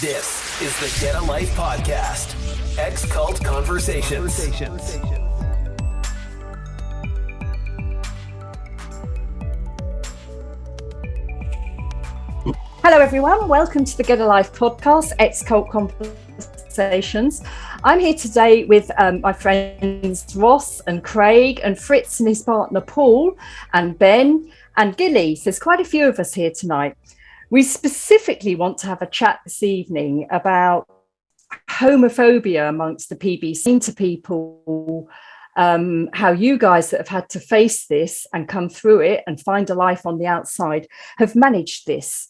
This is the Get a Life podcast. Ex-Cult Conversations. Hello everyone, welcome to the Get a Life podcast, Ex-Cult Conversations. I'm here today with my friends Ross and Craig and Fritz and his partner Paul and Ben and Gilly. So there's quite a few of us here tonight. We specifically want to have a chat this evening about homophobia amongst the PBCC, to people, how you guys that have had to face this and come through it and find a life on the outside have managed this.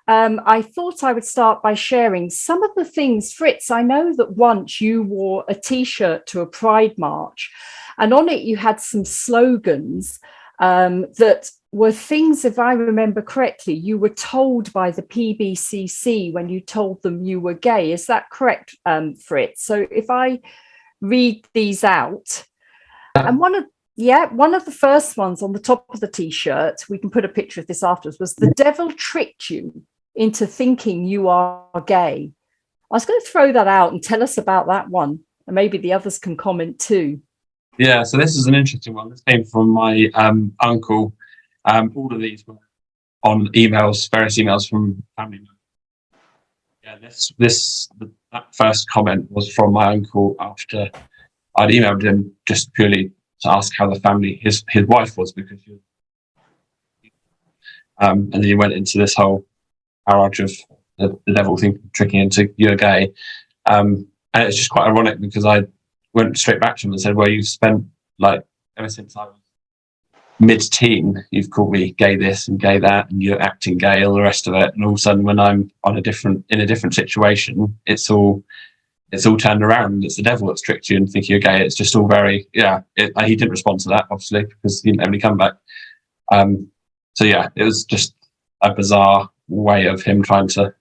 I thought I would start by sharing some of the things. Fritz, I know that once you wore a T-shirt to a Pride march, and on it you had some slogans that were things, if I remember correctly, you were told by the PBCC when you told them you were gay. Is that correct, Fritz? So if I read these out, and one of the first ones on the top of the T-shirt, we can put a picture of this afterwards, was "The devil tricked you into thinking you are gay." I was going to throw that out and tell us about that one, and maybe the others can comment too. Yeah, so this is an interesting one. This came from my uncle. All of these were on emails, various emails from family members. Yeah, that first comment was from my uncle after I'd emailed him just purely to ask how the family, his wife was, because she was, and then he went into this whole barrage of the devil tricking into you're gay, and it's just quite ironic because I went straight back to him and said, "Well, you've spent like ever since I was mid-teen, you've called me gay this and gay that, and you're acting gay, all the rest of it. And all of a sudden, when I'm in a different situation, it's all turned around. It's the devil that's tricked you and think you're gay." It's just all very, he didn't respond to that, obviously, because he didn't have any comeback. So yeah, it was just a bizarre way of him trying to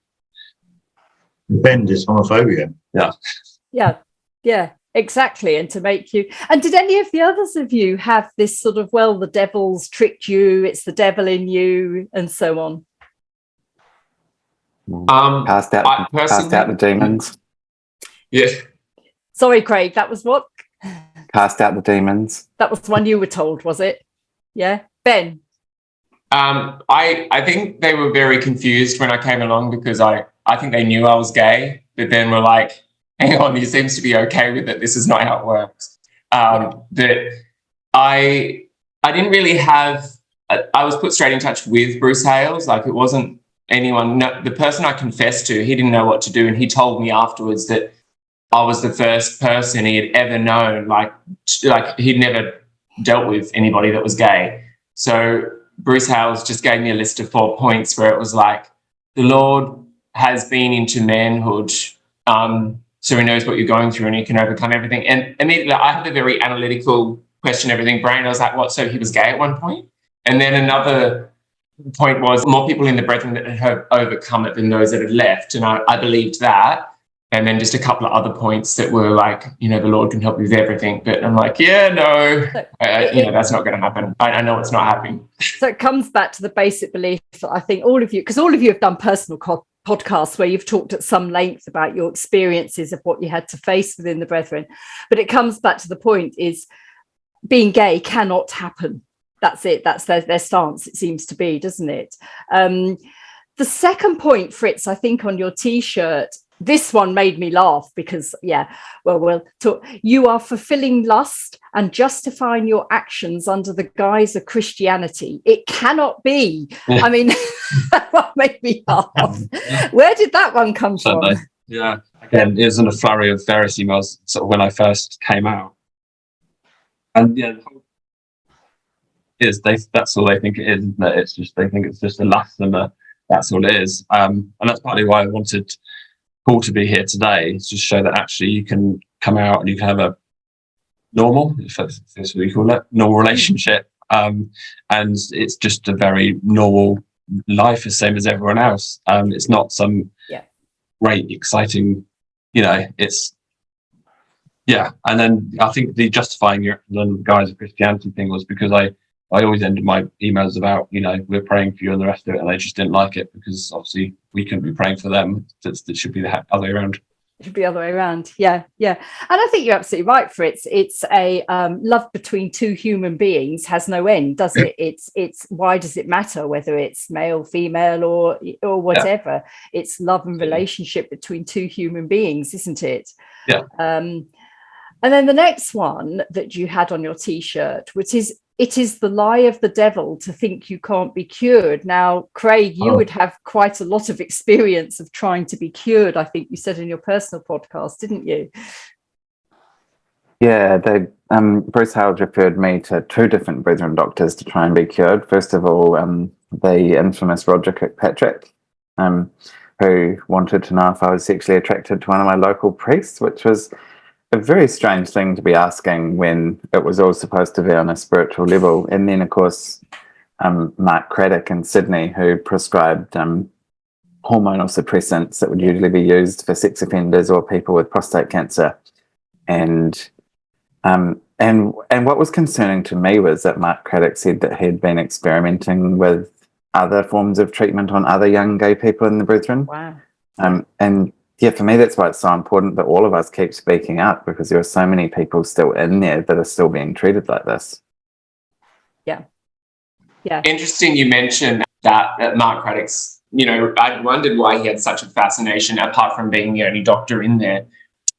bend his homophobia. Yeah, exactly. And to make you, and did any of the others of you have this sort of, well, the devil's tricked you, it's the devil in you, and so on? Cast out the demons. Yeah. Sorry, Craig, that was what? Cast out the demons. That was the one you were told, was it? Yeah. Ben? I think they were very confused when I came along, because I think they knew I was gay, but then were like, "Hang on, he seems to be okay with it. This is not how it works." That I didn't really have. I was put straight in touch with Bruce Hales. Like, it wasn't anyone. No, the person I confessed to, he didn't know what to do, and he told me afterwards that I was the first person he had ever known. Like he'd never dealt with anybody that was gay. So Bruce Hales just gave me a list of 4 points where it was like, the Lord has been into manhood. So he knows what you're going through and he can overcome everything. And immediately I had a very analytical question everything brain. I was like, what? So he was gay at one point? And then another point was more people in the brethren that had overcome it than those that had left. And I believed that. And then just a couple of other points that were like, the Lord can help you with everything. But I'm like, that's not going to happen. I know it's not happening. So it comes back to the basic belief that I think all of you have done personal podcasts where you've talked at some length about your experiences of what you had to face within the brethren. But it comes back to the point is being gay cannot happen. That's it. That's their stance, it seems to be, doesn't it? The second point, Fritz, I think on your T-shirt, this one made me laugh because, you are fulfilling lust and justifying your actions under the guise of Christianity. It cannot be. I mean, that made me laugh. Where did that one come from? Yeah, again, it was in a flurry of various emails sort of when I first came out. And that's all they think it is, isn't it? It's just, they think it's just a lust and that's all it is. And that's partly why I wanted Paul to be here today, is just show that actually you can come out and you can have a normal, if that's what you call it, normal relationship. And it's just a very normal life, the same as everyone else. It's not some great, exciting, it's, and then I think the justifying the guise of Christianity thing was because I I always ended my emails about, we're praying for you and the rest of it, and they just didn't like it because obviously we couldn't be praying for them. That should be the other way around. It should be the other way around. Yeah. And I think you're absolutely right, Fritz. It's a love between two human beings has no end, does it? It's why does it matter whether it's male, female, or whatever? Yeah. It's love and relationship between two human beings, isn't it? Yeah. And then the next one that you had on your T-shirt, which is, it is the lie of the devil to think you can't be cured. Now, Craig, you would have quite a lot of experience of trying to be cured, I think you said in your personal podcast, didn't you? Yeah, Bruce Howard referred me to 2 different brethren doctors to try and be cured. First of all, the infamous Roger Kirkpatrick, who wanted to know if I was sexually attracted to one of my local priests, which was a very strange thing to be asking when it was all supposed to be on a spiritual level. And then, of course, Mark Craddock in Sydney, who prescribed hormonal suppressants that would usually be used for sex offenders or people with prostate cancer. And what was concerning to me was that Mark Craddock said that he'd been experimenting with other forms of treatment on other young gay people in the Brethren. Wow. And yeah, for me, that's why it's so important that all of us keep speaking up, because there are so many people still in there that are still being treated like this. Yeah. Interesting you mentioned that Mark Craddock's, I wondered why he had such a fascination, apart from being the only doctor in there.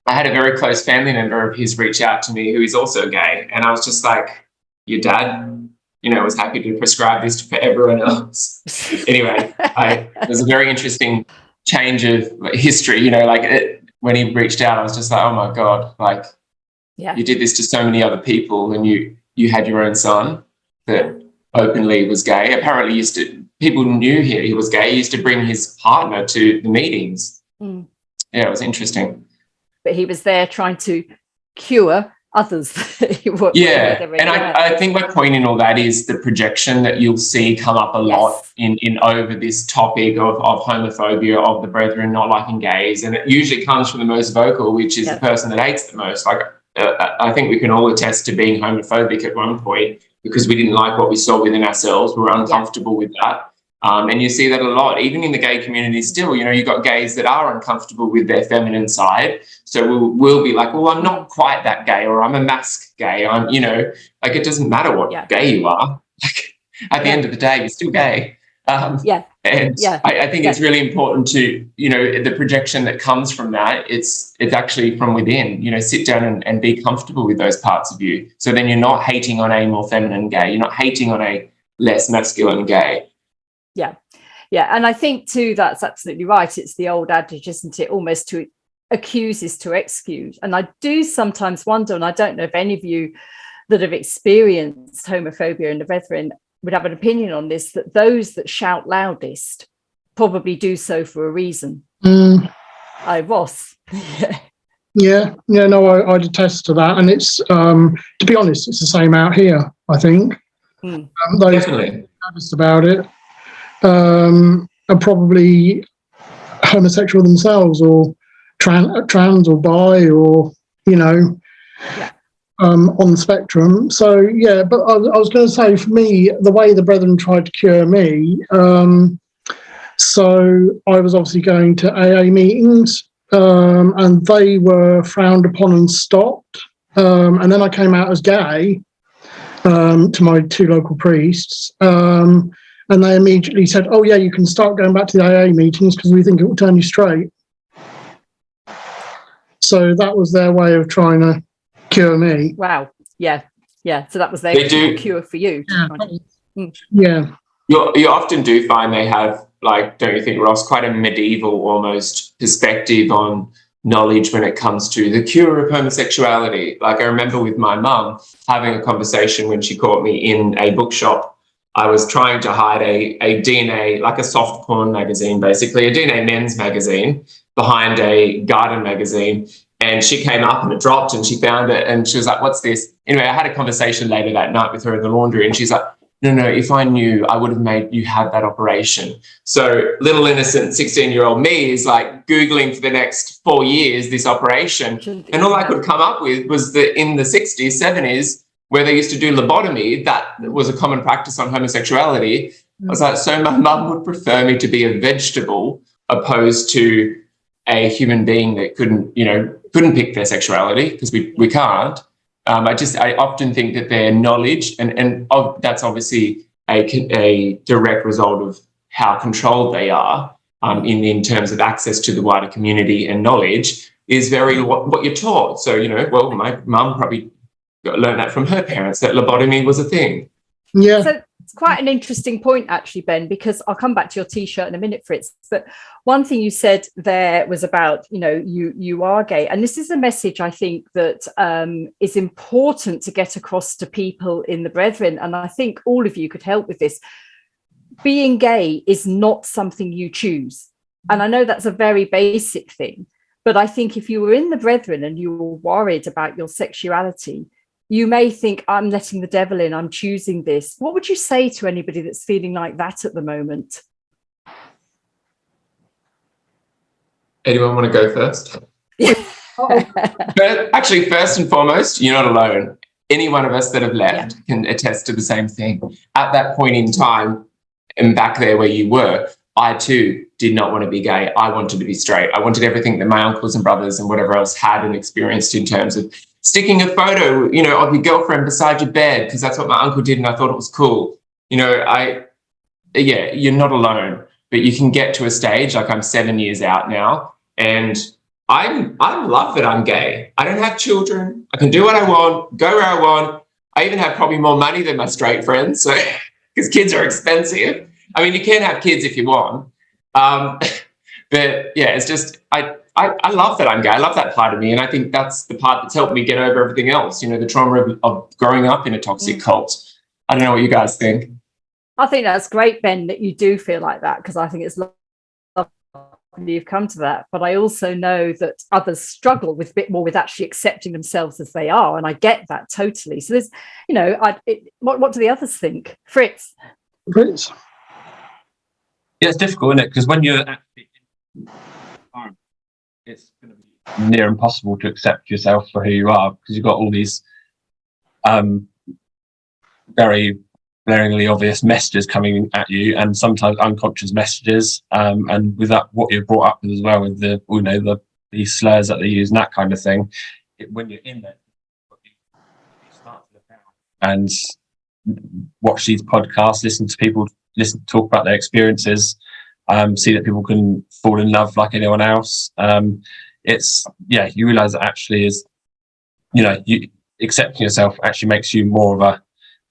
I had a very close family member of his reach out to me who is also gay, and I was just like, your dad, was happy to prescribe this for everyone else. Anyway, it was a very interesting change of history, when he reached out, I was just like, oh my God, you did this to so many other people, and you had your own son that openly was gay. Apparently people knew he was gay. He used to bring his partner to the meetings. Yeah, it was interesting. But he was there trying to cure others. And I think my point in all that is the projection that you'll see come up a lot in over this topic of homophobia, of the brethren not liking gays, and it usually comes from the most vocal, which is the person that hates the most. I think we can all attest to being homophobic at one point because we didn't like what we saw within ourselves. We were uncomfortable with that. And you see that a lot, even in the gay community still. You've got gays that are uncomfortable with their feminine side. So we'll be like, well, I'm not quite that gay, or I'm a mask gay. I'm, it doesn't matter what gay you are. At the end of the day, you're still gay. I think it's really important to, the projection that comes from that, it's actually from within, sit down and be comfortable with those parts of you. So then you're not hating on a more feminine gay. You're not hating on a less masculine gay. Yeah. And I think too, that's absolutely right. It's the old adage, isn't it? Almost to accuse is to excuse. And I do sometimes wonder, and I don't know if any of you that have experienced homophobia in the Brethren would have an opinion on this, that those that shout loudest probably do so for a reason. Ross. I'd attest to that. And it's, to be honest, it's the same out here, I think. Those Definitely. Honest about it. Are probably homosexual themselves, or trans or bi, or on the spectrum. So but I was going to say, for me, the way the Brethren tried to cure me, so I was obviously going to AA meetings, and they were frowned upon and stopped, and then I came out as gay to my 2 local priests, and they immediately said, oh, yeah, you can start going back to the AA meetings because we think it will turn you straight. So that was their way of trying to cure me. Wow. Yeah. So that was their cure for you. Yeah. You often do find they have, don't you think, Ross, quite a medieval almost perspective on knowledge when it comes to the cure of homosexuality. I remember with my mum having a conversation when she caught me in a bookshop. I was trying to hide a DNA, like a soft porn magazine, basically, a DNA men's magazine behind a garden magazine. And she came up and it dropped and she found it and she was like, what's this? Anyway, I had a conversation later that night with her in the laundry and she's like, no, if I knew, I would have made you have that operation. So little innocent 16-year-old me is Googling for the next 4 years this operation. And all I could come up with was that in the 60s, 70s, where they used to do lobotomy, that was a common practice on homosexuality. I was like, so my mum would prefer me to be a vegetable opposed to a human being that couldn't pick their sexuality, because we can't. I often think that their knowledge, and that's obviously a direct result of how controlled they are in terms of access to the wider community and knowledge, is very what you're taught. So, my mum probably learned that from her parents, that lobotomy was a thing. Yeah. So it's quite an interesting point, actually, Ben, because I'll come back to your T-shirt in a minute, Fritz. But one thing you said there was about, you are gay. And this is a message, I think, that is important to get across to people in the Brethren. And I think all of you could help with this. Being gay is not something you choose. And I know that's a very basic thing. But I think if you were in the Brethren and you were worried about your sexuality, you may think, I'm letting the devil in, I'm choosing this. What would you say to anybody that's feeling like that at the moment? Anyone want to go first? Actually, first and foremost, you're not alone. Any one of us that have left can attest to the same thing. At that point in time, and back there where you were, I too did not want to be gay. I wanted to be straight. I wanted everything that my uncles and brothers and whatever else had and experienced in terms of sticking a photo, of your girlfriend beside your bed, because that's what my uncle did and I thought it was cool. You're not alone, but you can get to a stage, like I'm 7 years out now, and I love that I'm gay. I don't have children. I can do what I want, go where I want. I even have probably more money than my straight friends, so because kids are expensive. I mean, you can have kids if you want. But yeah, it's just, I love that I'm gay. I love that part of me. And I think that's the part that's helped me get over everything else, the trauma of growing up in a toxic cult. I don't know what you guys think. I think that's great, Ben, that you do feel like that, because I think it's lovely you've come to that. But I also know that others struggle with a bit more with actually accepting themselves as they are. And I get that totally. So there's, what do the others think? Fritz? Fritz? Yeah, it's difficult, isn't it? Because when you're actually in the environment, it's going to be near impossible to accept yourself for who you are, because you've got all these very glaringly obvious messages coming at you, and sometimes unconscious messages, and with that, what you're brought up with as well, with these slurs that they use and that kind of thing. When you're in there, you start to look out and watch these podcasts, listen to people talk about their experiences, see that people can fall in love like anyone else. You realize that actually is, you accepting yourself actually makes you more of a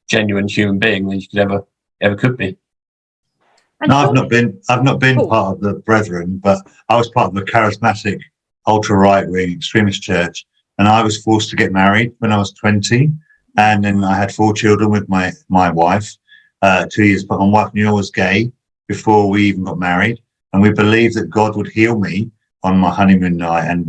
genuine human being than you could ever could be. No, I've not been part of the Brethren, but I was part of a charismatic, ultra right wing extremist church, and I was forced to get married when I was 20, and then I had 4 children with my wife. 2 years, but my wife knew I was gay before we even got married, and we believed that God would heal me on my honeymoon night, and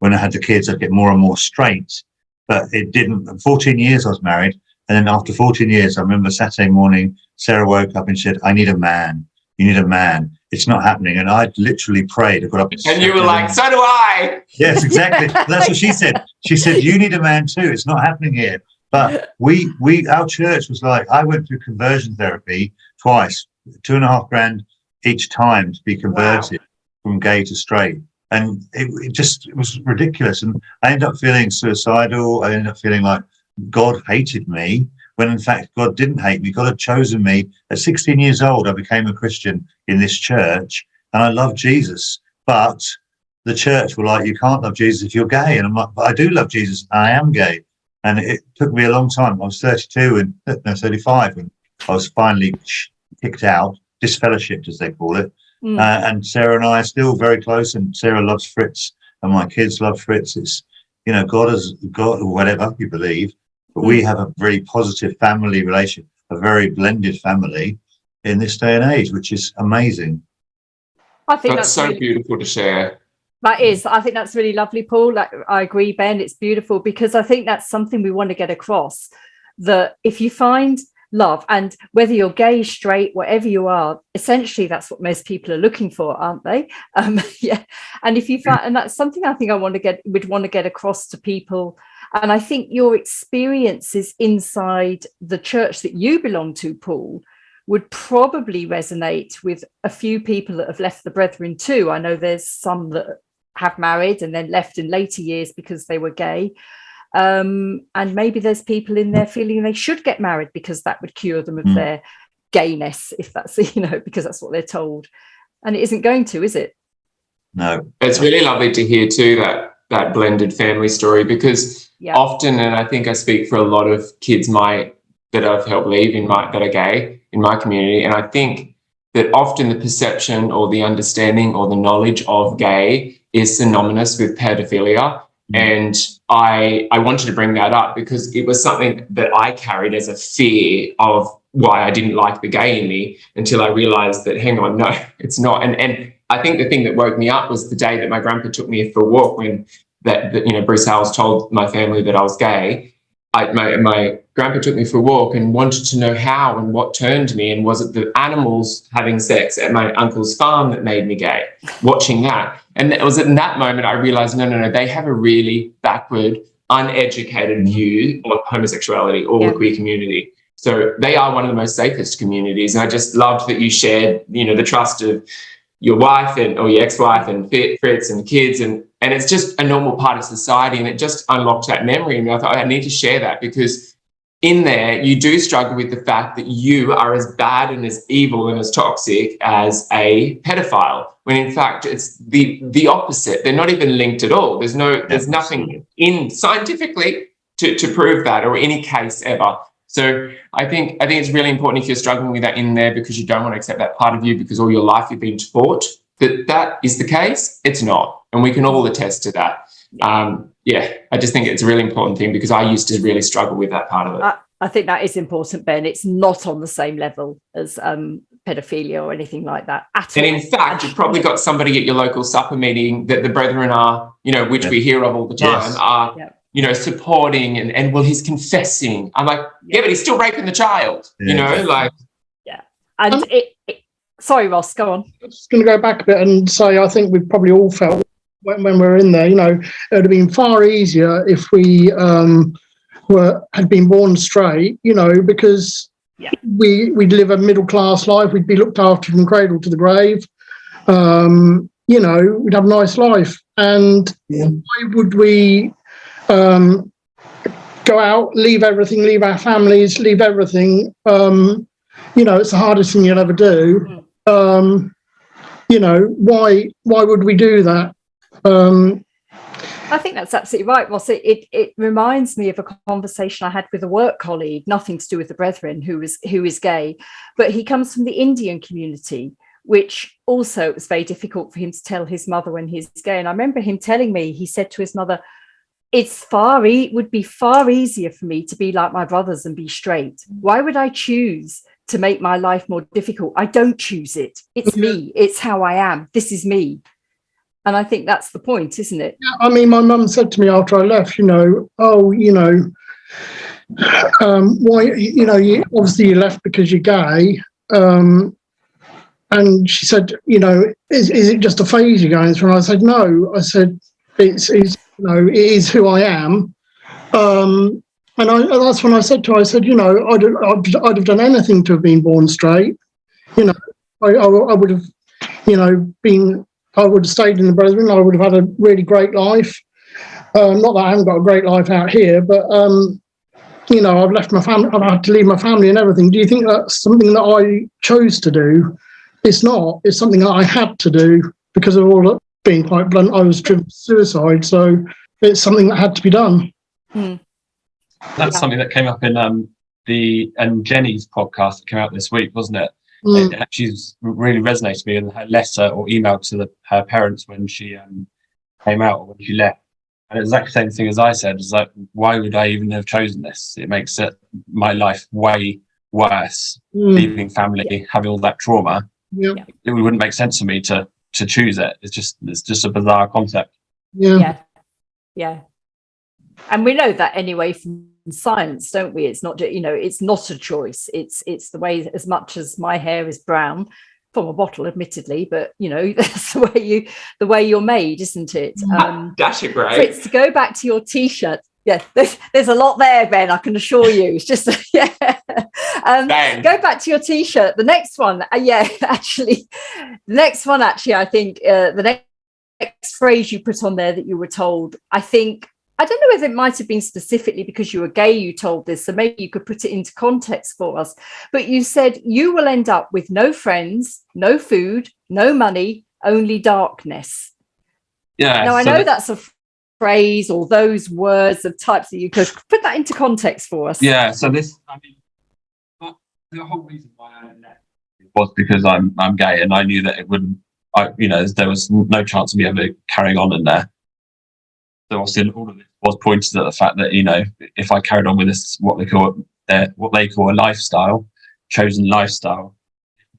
when I had the kids, I'd get more and more straight. But it didn't. 14 years I was married, and then after 14 years, I remember Saturday morning, Sarah woke up and said, "I need a man. You need a man. It's not happening." And I literally prayed. I got up, and you were like, "So do I." Yes, exactly. That's what she said. She said, "You need a man too. It's not happening here." But our church was like, I went through conversion therapy twice, $2,500 each time to be converted from gay to straight. And it was ridiculous. And I ended up feeling suicidal. I ended up feeling like God hated me, when in fact, God didn't hate me. God had chosen me. At 16 years old, I became a Christian in this church, and I love Jesus. But the church were like, you can't love Jesus if you're gay. And I'm like, but I do love Jesus. I am gay. And it took me a long time. I was 35 when I was finally kicked out, disfellowshipped, as they call it. And Sarah and I are still very close, and Sarah loves Fritz, and my kids love Fritz. It's, God is God, or whatever you believe, but we have a very positive family relation, a very blended family in this day and age, which is amazing. I think that's so really beautiful to share. That is, I think that's really lovely, Paul. I agree, Ben, it's beautiful, because I think that's something we want to get across, that if you find love, and whether you're gay, straight, whatever you are, essentially that's what most people are looking for, aren't they? And if you find, and that's something I think would want to get across to people. And I think your experiences inside the church that you belong to, Paul, would probably resonate with a few people that have left the Brethren too. I know there's some that have married and then left in later years because they were gay. And maybe there's people in there feeling they should get married because that would cure them of their gayness, if that's, because that's what they're told. And it isn't going to, is it? No. It's really lovely to hear too that blended family story, because often, and I think I speak for a lot of kids that I've helped leave that are gay in my community, and I think that often the perception or the understanding or the knowledge of gay is synonymous with pedophilia. And I wanted to bring that up because it was something that I carried as a fear of why I didn't like the gay in me, until I realized that, hang on, no, it's not. And I think the thing that woke me up was the day that my grandpa took me for a walk, when Bruce Howells told my family that I was gay. My grandpa took me for a walk and wanted to know how and what turned me, and was it the animals having sex at my uncle's farm that made me gay, watching that. And it was in that moment I realized, no, they have a really backward, uneducated view of homosexuality or the queer community. So they are one of the most safest communities. And I just loved that you shared, the trust of your wife or your ex-wife and Fritz and kids, and it's just a normal part of society, and it just unlocked that memory. And I thought I need to share that, because in there you do struggle with the fact that you are as bad and as evil and as toxic as a pedophile, when in fact it's the opposite. They're not even linked at all. There's nothing in scientifically to prove that, or any case ever. So I think it's really important, if you're struggling with that in there because you don't want to accept that part of you because all your life you've been taught that is the case. It's not. And we can all attest to that. I just think it's a really important thing, because I used to really struggle with that part of it. I think that is important, Ben. It's not on the same level as pedophilia or anything like that at all. And in fact, you've probably got somebody at your local supper meeting that the Brethren are, which we hear of all the time, are supporting and well, he's confessing. I'm like, but he's still raping the child, And sorry, Ross, go on. I'm just going to go back a bit and say I think we've probably all felt when we're in there, it would have been far easier if we had been born straight, because we'd live a middle-class life, we'd be looked after from cradle to the grave, we'd have a nice life. And why would we go out, leave everything, leave our families, leave everything? It's the hardest thing you'll ever do. Why would we do that? I think that's absolutely right, Ross. It reminds me of a conversation I had with a work colleague, nothing to do with the Brethren, who is gay, but he comes from the Indian community, which also was very difficult for him to tell his mother when he's gay. And I remember him telling me, he said to his mother, it would be far easier for me to be like my brothers and be straight. Why would I choose to make my life more difficult? I don't choose it. It's me. It's how I am. This is me. And I think that's the point, isn't it? I mean, my mum said to me after I left, why, obviously you left because you're gay. And she said, is it just a phase you're going through? And I said, no. I said, it is who I am. And that's when I said to her, I said, I'd have done anything to have been born straight. I would have, I would have stayed in the Brethren. I would have had a really great life. Not that I haven't got a great life out here, but, I've left my family. I've had to leave my family and everything. Do you think that's something that I chose to do? It's not. It's something that I had to do because of all that. Being quite blunt, I was driven to suicide. So it's something that had to be done. That's something that came up in Jenny's podcast that came out this week, wasn't it? It actually really resonated with me in her letter or email to her parents when she came out or when she left. And it was the exact same thing as I said. It's like, why would I even have chosen this? It makes my life way worse. Leaving family, having all that trauma. It wouldn't make sense for me to choose it. It's just a bizarre concept. Yeah. And we know that anyway from science, don't we? It's not, it's not a choice. It's the way, as much as my hair is brown from a bottle, admittedly, but that's the way you're made, isn't it? Dash it, great. Fritz, to go back to your t-shirt, Yeah, there's a lot there, Ben, I can assure you. It's just, yeah. Go back to your T-shirt. The next one, actually, I think the next phrase you put on there that you were told, I don't know whether it might have been specifically because you were gay you told this, so maybe you could put it into context for us. But you said you will end up with no friends, no food, no money, only darkness. Yeah. Now, I know that's a phrase or those words of types that you could put that into context for us. Yeah. So the whole reason why I left was because I'm gay, and I knew that it wouldn't. There was no chance of me ever carrying on in there. So obviously, all of this was pointed at the fact that if I carried on with this, what they call a lifestyle, chosen lifestyle,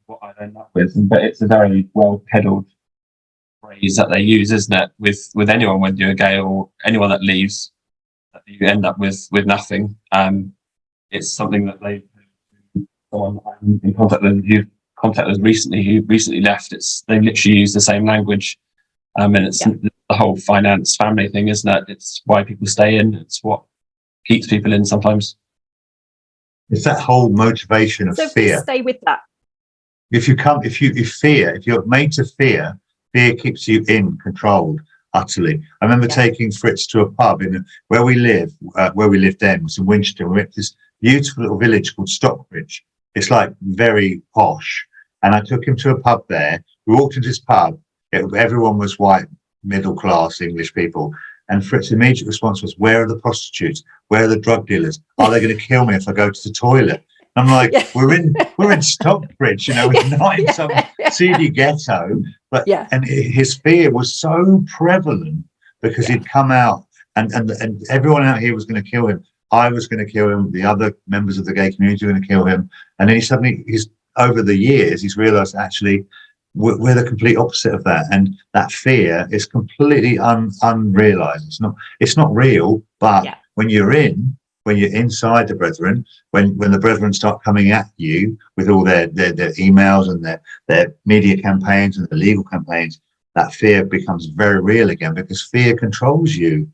what I'd end up with. But it's a very well peddled phrase that they use, isn't it? With anyone, when you're gay or anyone that leaves, that you end up with nothing. It's something that someone I'm in contact with who contacted us recently, who recently left. They literally use the same language, and it's the whole finance family thing, isn't it? It's why people stay in. It's what keeps people in sometimes. It's that whole motivation of fear. Stay with that. If you're made to fear keeps you controlled utterly. I remember taking Fritz to a pub where we lived then, was in Winchester. We went to this beautiful little village called Stockbridge. It's like very posh. And I took him to a pub there. We walked into this pub. Everyone was white, middle class English people. And Fritz's immediate response was, "Where are the prostitutes? Where are the drug dealers? Are they going to kill me if I go to the toilet?" And I'm like, we're in Stockbridge, we're not in some seedy ghetto. But and his fear was so prevalent because he'd come out and everyone out here was going to kill him. I was going to kill him. The other members of the gay community were going to kill him. And then he's over the years, he's realised actually we're the complete opposite of that, and that fear is completely unrealised. It's not real. But when you're inside the brethren, when the brethren start coming at you with all their emails and their media campaigns and their legal campaigns, that fear becomes very real again because fear controls you.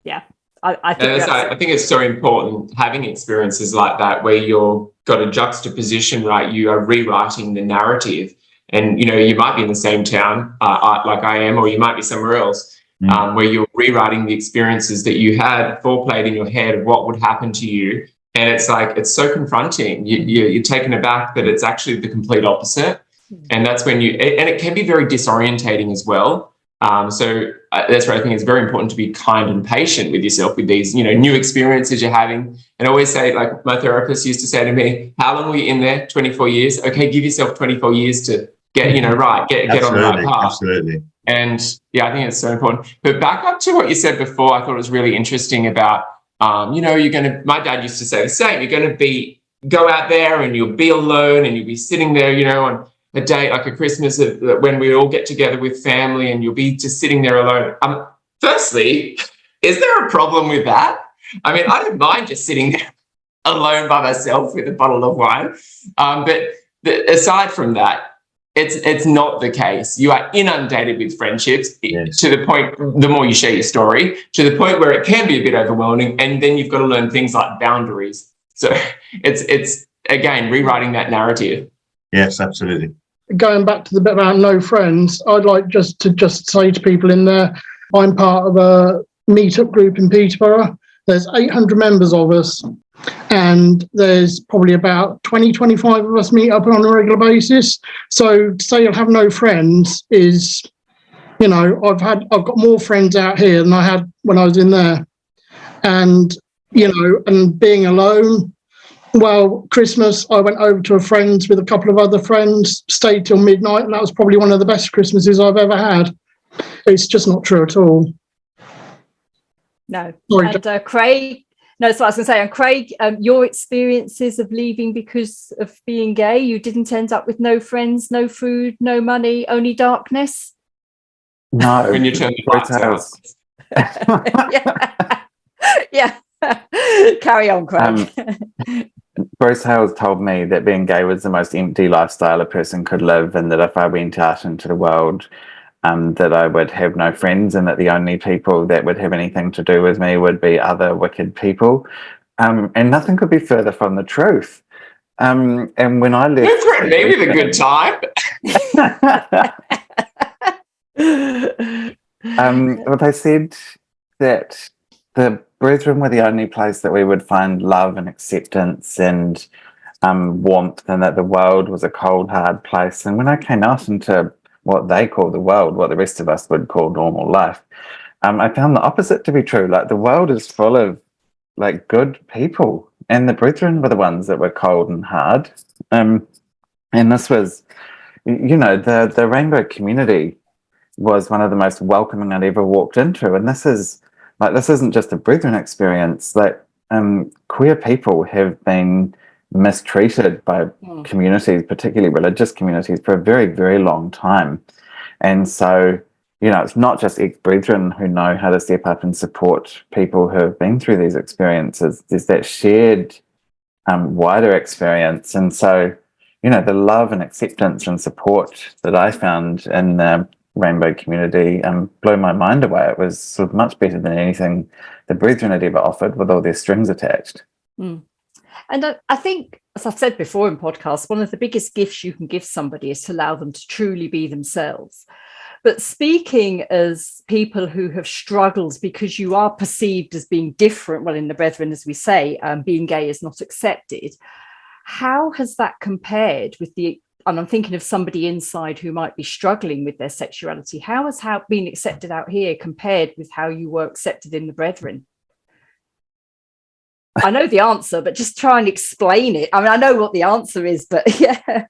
Yeah. I think it's so important having experiences like that where you've got a juxtaposition, right? You are rewriting the narrative, and you might be in the same town like I am, or you might be somewhere else, where you're rewriting the experiences that you had foreplayed in your head of what would happen to you, and it's like it's so confronting. You're taken aback that it's actually the complete opposite, and that's when and it can be very disorientating as well. So that's where I think it's very important to be kind and patient with yourself with these, new experiences you're having. And I always say, like my therapist used to say to me, "How long were you in there? 24 years. Okay, give yourself 24 years to get, right, get on the right path." Absolutely. And I think it's so important. But back up to what you said before, I thought it was really interesting about, my dad used to say the same. You're going to go out there and you'll be alone and you'll be sitting there, on a date like a Christmas when we all get together with family and you'll be just sitting there alone. Firstly, is there a problem with that? I mean, I don't mind just sitting there alone by myself with a bottle of wine. But aside from that, it's not the case. You are inundated with friendships to the point, the more you share your story, to the point where it can be a bit overwhelming. And then you've got to learn things like boundaries. So it's again, rewriting that narrative. Yes, absolutely. Going back to the bit about no friends, I'd like just to say to people in there, I'm part of a meetup group in Peterborough. There's 800 members of us, and there's probably about 25 of us meet up on a regular basis. So to say you'll have no friends is, I've got more friends out here than I had when I was in there. And, and being alone, well, Christmas, I went over to a friend's with a couple of other friends, stayed till midnight, and that was probably one of the best Christmases I've ever had. It's just not true at all. No. Sorry, and Craig, no, so I was going to say, and Craig, your experiences of leaving because of being gay, you didn't end up with no friends, no food, no money, only darkness? No. When you turn the lights out. Yeah. Carry on, Craig. Bruce Hales told me that being gay was the most empty lifestyle a person could live, and that if I went out into the world, that I would have no friends, and that the only people that would have anything to do with me would be other wicked people. And nothing could be further from the truth. And when I left... Don't threaten me with a good time. Well, they said that the Brethren were the only place that we would find love and acceptance and warmth, and that the world was a cold, hard place. And when I came out into what they call the world, what the rest of us would call normal life, I found the opposite to be true. Like, the world is full of like good people, and the Brethren were the ones that were cold and hard. And this was, the rainbow community was one of the most welcoming I'd ever walked into. And this isn't just a Brethren experience. Like, queer people have been mistreated by communities, particularly religious communities, for a very, very long time. And so, it's not just ex-Brethren who know how to step up and support people who have been through these experiences. There's that shared wider experience. And so, the love and acceptance and support that I found in the rainbow community blew my mind away. It was sort of much better than anything the Brethren had ever offered, with all their strings attached. And I think, as I've said before in podcasts, one of the biggest gifts you can give somebody is to allow them to truly be themselves. But speaking as people who have struggled because you are perceived as being different, well, in the Brethren, as we say, being gay is not accepted. How has that compared with and I'm thinking of somebody inside who might be struggling with their sexuality. How has being accepted out here compared with how you were accepted in the Brethren? I know the answer, but just try and explain it. I mean, I know what the answer is, but yeah.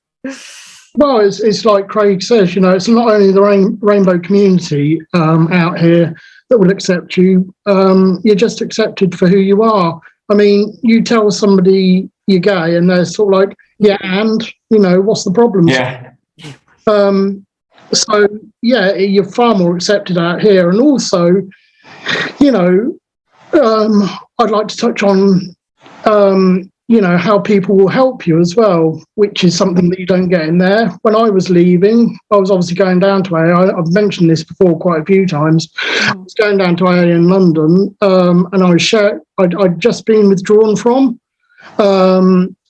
Well, it's like Craig says, it's not only the rainbow community out here that will accept you. You're just accepted for who you are. I mean, you tell somebody you're gay and they're sort of like, yeah, and, what's the problem? Yeah. So, yeah, you're far more accepted out here. And also, I'd like to touch on, how people will help you as well, which is something that you don't get in there. When I was leaving, I was obviously going down to AA. I've mentioned this before quite a few times. I was going down to AA in London, and I'd just been withdrawn from.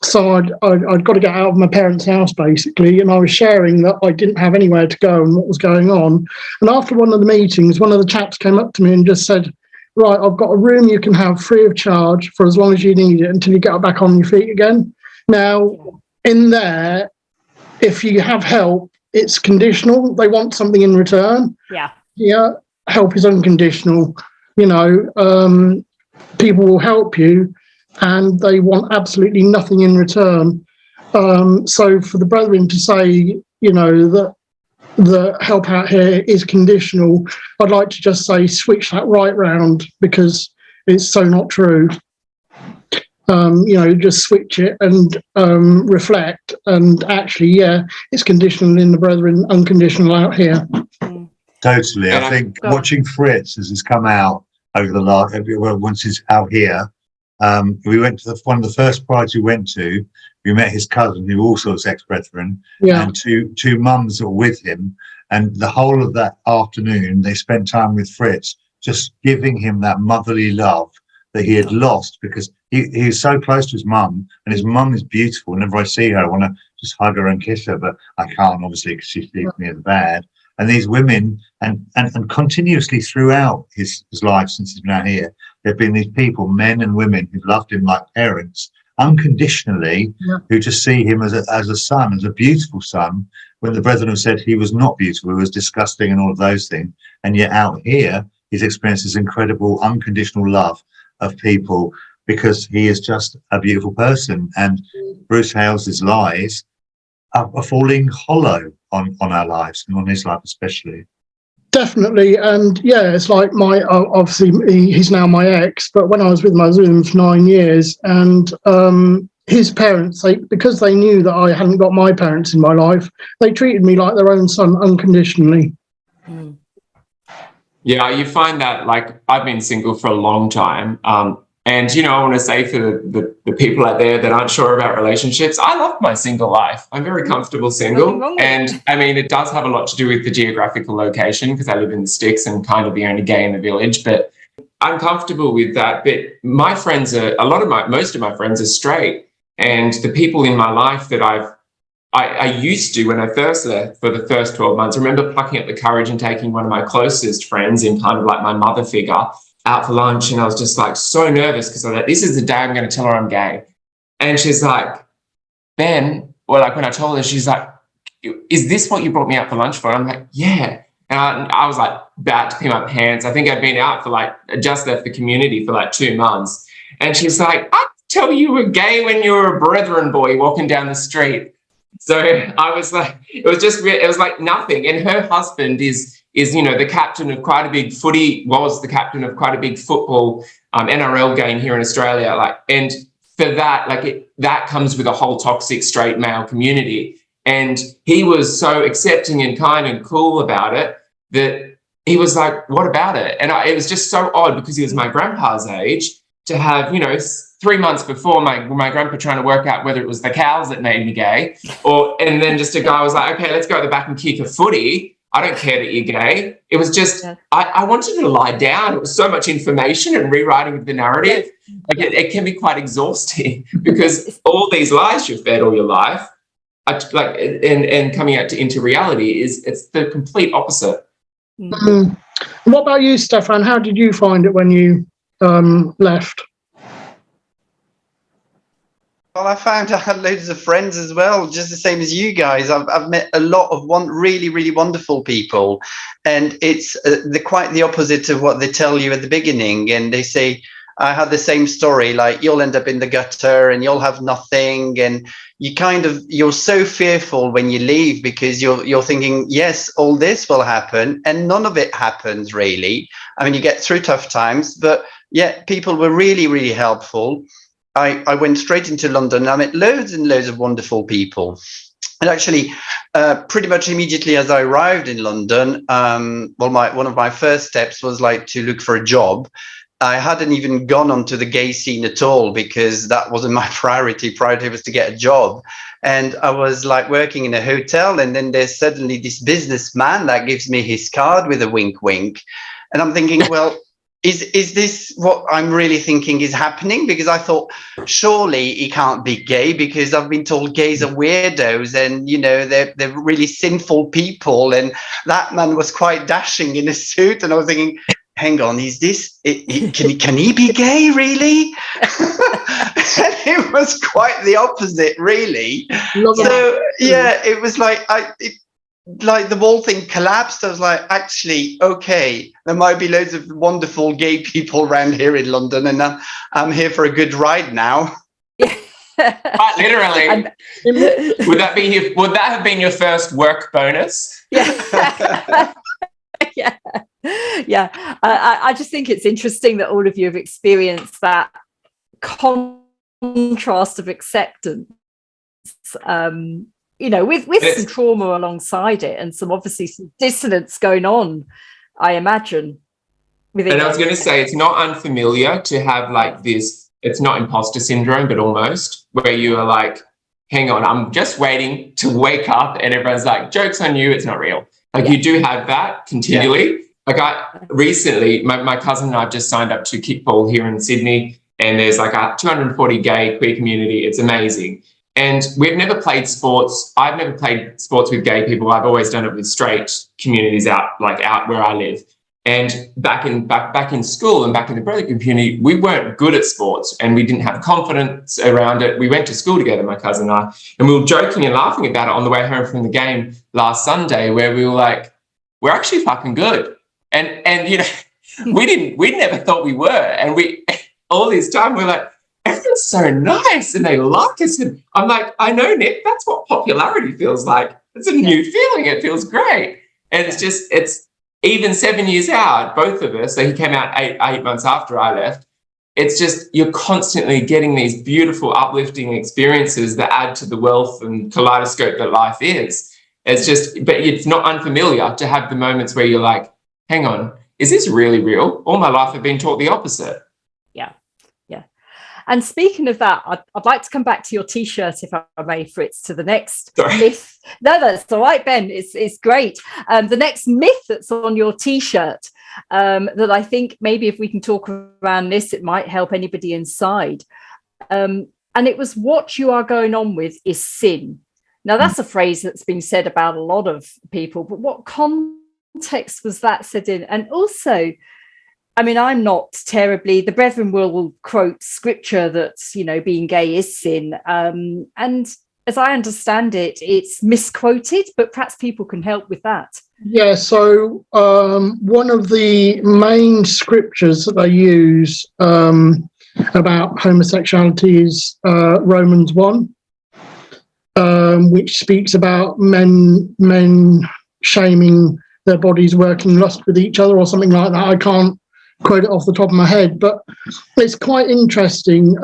So I'd got to get out of my parents' house, basically, and I was sharing that I didn't have anywhere to go and what was going on. And after one of the meetings, one of the chaps came up to me and just said, right, I've got a room you can have free of charge for as long as you need it until you get back on your feet again. Now, in there, if you have help, it's conditional. They want something in return. Yeah, help is unconditional. People will help you and they want absolutely nothing in return. So for the Brethren to say, that the help out here is conditional, I'd like to just say switch that right round, because it's so not true. Just switch it and reflect, and actually, yeah, it's conditional in the Brethren, unconditional out here. Totally. I think watching Fritz as he's come out over the last, once he's out here, we went to one of the first prides we went to. We met his cousin, who also was ex-Brethren, and two mums that were with him. And the whole of that afternoon, they spent time with Fritz, just giving him that motherly love that he had lost, because he was so close to his mum, and his mum is beautiful. Whenever I see her, I want to just hug her and kiss her, but I can't, obviously, because she leaves me as bad. And these women, and continuously throughout his life since he's been out here, there have been these people, men and women, who've loved him like parents, unconditionally, who just see him as a son, as a beautiful son, when the Brethren have said he was not beautiful, he was disgusting and all of those things. And yet out here, he's experienced this incredible unconditional love of people, because he is just a beautiful person. And Bruce Hales's lies are falling hollow on our lives, and on his life especially. Definitely. And yeah, it's like obviously he's now my ex, but when I was with him, I was with him for 9 years, and his parents, because they knew that I hadn't got my parents in my life, they treated me like their own son unconditionally. Yeah, you find that, like, I've been single for a long time. And, you know, I want to say for the people out there that aren't sure about relationships, I love my single life. I'm very comfortable single. And I mean, it does have a lot to do with the geographical location because I live in the sticks and kind of the only gay in the village, but I'm comfortable with that. But my friends most of my friends are straight. And the people in my life that I used to, when I first left for the first 12 months, I remember plucking up the courage and taking one of my closest friends in kind of like my mother figure out for lunch. And I was just like so nervous because I was like, this is the day I'm going to tell her I'm gay. And she's like, Ben, or like when I told her, she's like, is this what you brought me out for lunch for? I'm like, yeah. And I was like about to pee my pants. I think I'd been out for like, just left the community for like 2 months. And she's like, I tell you were gay when you were a brethren boy walking down the street. So I was like, it was like nothing. And her husband is, you know, the captain of quite a big was the captain of quite a big football NRL game here in Australia. Like, and for that, like that comes with a whole toxic straight male community. And he was so accepting and kind and cool about it that he was like, what about it? And it was just so odd because he was my grandpa's age to have, you know, 3 months before my grandpa trying to work out whether it was the cows that made me gay and then just a guy was like, okay, let's go at the back and kick a footy. I don't care that you're gay. It was just, I wanted to lie down. It was so much information and rewriting of the narrative. Like it can be quite exhausting because all these lies you've fed all your life, like, and coming out into reality it's the complete opposite. Mm. What about you, Stefan? How did you find it when you left? Well, I found I had loads of friends as well, just the same as you guys. I've met a lot of really, really wonderful people, and it's quite the opposite of what they tell you at the beginning. And they say, I had the same story, like you'll end up in the gutter and you'll have nothing, and you're so fearful when you leave because you're thinking, yes, all this will happen, and none of it happens really. I mean, you get through tough times, but yeah, people were really, really helpful. I went straight into London and I met loads and loads of wonderful people. And actually, pretty much immediately as I arrived in London, one of my first steps was like to look for a job. I hadn't even gone onto the gay scene at all because that wasn't my priority. Priority was to get a job. And I was like working in a hotel, and then there's suddenly this businessman that gives me his card with a wink, wink. And I'm thinking, well, is this what I'm really thinking is happening? Because I thought, surely he can't be gay because I've been told gays are weirdos and, you know, they're really sinful people. And that man was quite dashing in a suit. And I was thinking, hang on, is this, can he be gay, really? And it was quite the opposite, really. So, yeah, it was like, like the whole thing collapsed. I was like, actually, okay, there might be loads of wonderful gay people around here in London, and I'm here for a good ride now. Quite literally. Would that have been your first work bonus? Yeah. Yeah. I just think it's interesting that all of you have experienced that contrast of acceptance. You know, with some trauma alongside it and some dissonance going on, I imagine. And I was going to say, it's not unfamiliar to have like this, it's not imposter syndrome, but almost, where you are like, hang on, I'm just waiting to wake up and everyone's like, joke's on you, it's not real. Like you do have that continually. Yeah. Like recently, my cousin and I have just signed up to kickball here in Sydney, and there's like a 240 gay queer community. It's amazing. And we've never played sports. I've never played sports with gay people. I've always done it with straight communities out where I live. And back in school and back in the brother community, we weren't good at sports and we didn't have confidence around it. We went to school together, my cousin and I, and we were joking and laughing about it on the way home from the game last Sunday, where we were like, we're actually fucking good. And you know, we never thought we were. And we all this time we're like, everyone's so nice and they like us. And I'm like, I know, Nick, that's what popularity feels like. It's a new feeling. It feels great. And it's even 7 years out, both of us. So he came out eight months after I left. It's just, you're constantly getting these beautiful, uplifting experiences that add to the wealth and kaleidoscope that life is. It's just, but it's not unfamiliar to have the moments where you're like, hang on, is this really real? All my life I've been taught the opposite. Yeah. And speaking of that, I'd like to come back to your T-shirt, if I may, Fritz, to the next Sorry. myth. No, that's all right, Ben. It's great. The next myth that's on your T-shirt, that I think maybe if we can talk around this, it might help anybody inside. And it was, what you are going on with is sin. Now, that's a phrase that's been said about a lot of people, but what context was that said in? And also, I mean, I'm not terribly, the brethren will quote scripture that, you know, being gay is sin. And as I understand it, it's misquoted, but perhaps people can help with that. Yeah, so one of the main scriptures that they use about homosexuality is Romans 1, which speaks about men shaming their bodies, working lust with each other or something like that. I can't quote it off the top of my head, but it's quite interesting.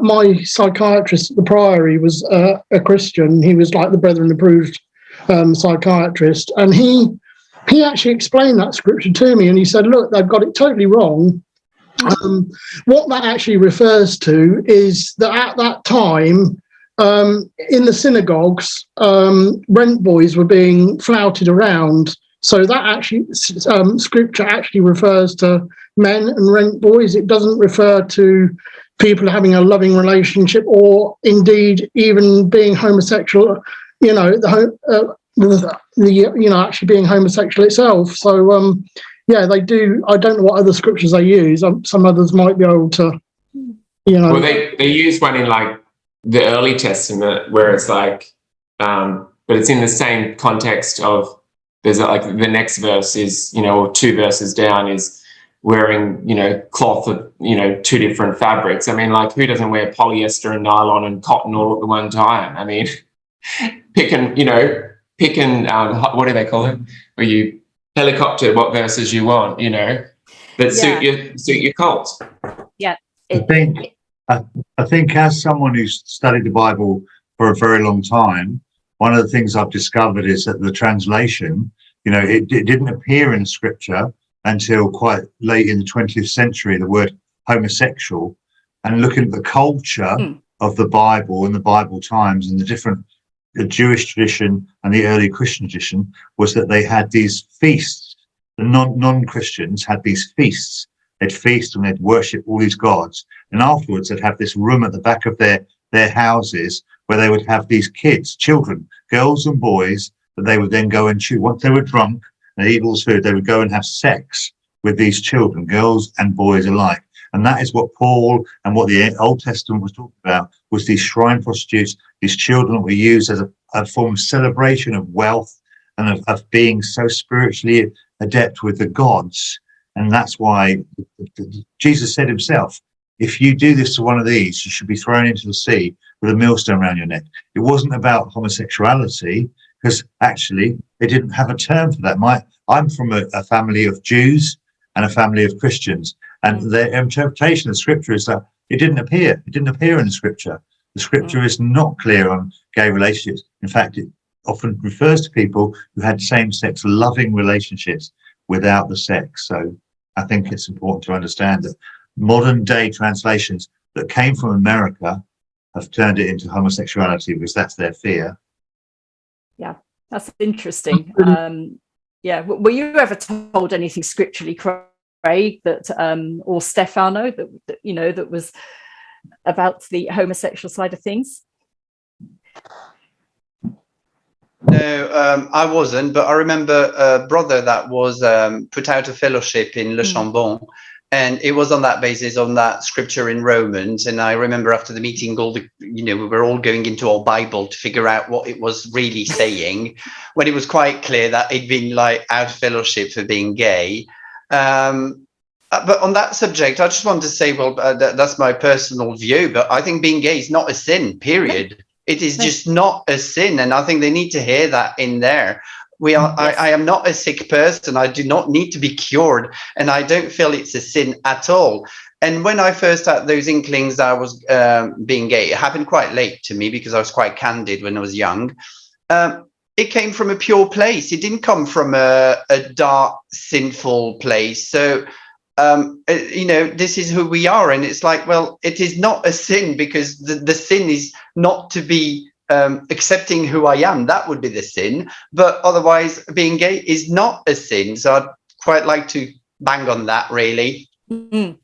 My psychiatrist at the Priory was a Christian. He was like the Brethren approved psychiatrist, and he actually explained that scripture to me, and he said, look, they've got it totally wrong. What that actually refers to is that at that time, in the synagogues, rent boys were being flouted around. So that actually, scripture actually refers to men and rent boys. It doesn't refer to people having a loving relationship, or indeed even being homosexual. You know, actually being homosexual itself. So yeah, they do. I don't know what other scriptures they use. Some others might be able to, you know. Well, they use one in like the early Testament where it's like, but it's in the same context of, there's like the next verse is, you know, or two verses down is wearing, you know, cloth of, you know, two different fabrics. I mean, like, who doesn't wear polyester and nylon and cotton all at the one time? I mean, picking, what do they call it? Where you helicopter what verses you want, you know, that suit your cult. Yeah. I think as someone who's studied the Bible for a very long time, one of the things I've discovered is that the translation, you know, it didn't appear in scripture until quite late in the 20th century, the word homosexual. And looking at the culture of the Bible and the Bible times and the Jewish tradition and the early Christian tradition, was that they had these feasts. The non-Christians had these feasts. They'd feast and they'd worship all these gods. And afterwards, they'd have this room at the back of their houses where they would have these children, girls and boys, that they would then go and chew. Once they were drunk and eat all this food, they would go and have sex with these children, girls and boys alike. And that is what Paul and what the Old Testament was talking about, was these shrine prostitutes, these children that were used as a form of celebration of wealth and of being so spiritually adept with the gods. And that's why Jesus said himself, if you do this to one of these, you should be thrown into the sea with a millstone around your neck. It wasn't about homosexuality, because actually they didn't have a term for that. I'm from a family of Jews and a family of Christians, and their interpretation of scripture is that it didn't appear. It didn't appear in the scripture. The scripture is not clear on gay relationships. In fact, it often refers to people who had same-sex loving relationships without the sex. So I think it's important to understand that modern day translations that came from America have turned it into homosexuality because that's their fear. Yeah, that's interesting. Yeah, were you ever told anything scripturally, Craig, that or Stefano, that you know, that was about the homosexual side of things? No, I wasn't, but I remember a brother that was put out of fellowship in Le Chambon, and it was on that basis, on that scripture in Romans. And I remember after the meeting, we were all going into our Bible to figure out what it was really saying, when it was quite clear that it'd been like out of fellowship for being gay. But on that subject, I just want to say, well, that's my personal view, but I think being gay is not a sin, period. No. It is just not a sin. And I think they need to hear that in there. I am not a sick person. I do not need to be cured. And I don't feel it's a sin at all. And when I first had those inklings that I was being gay, it happened quite late to me because I was quite candid when I was young. It came from a pure place. It didn't come from a dark, sinful place. So this is who we are. And it's like, well, it is not a sin, because the sin is not to be accepting who I am. That would be the sin. But otherwise, being gay is not a sin. So I'd quite like to bang on that, really. And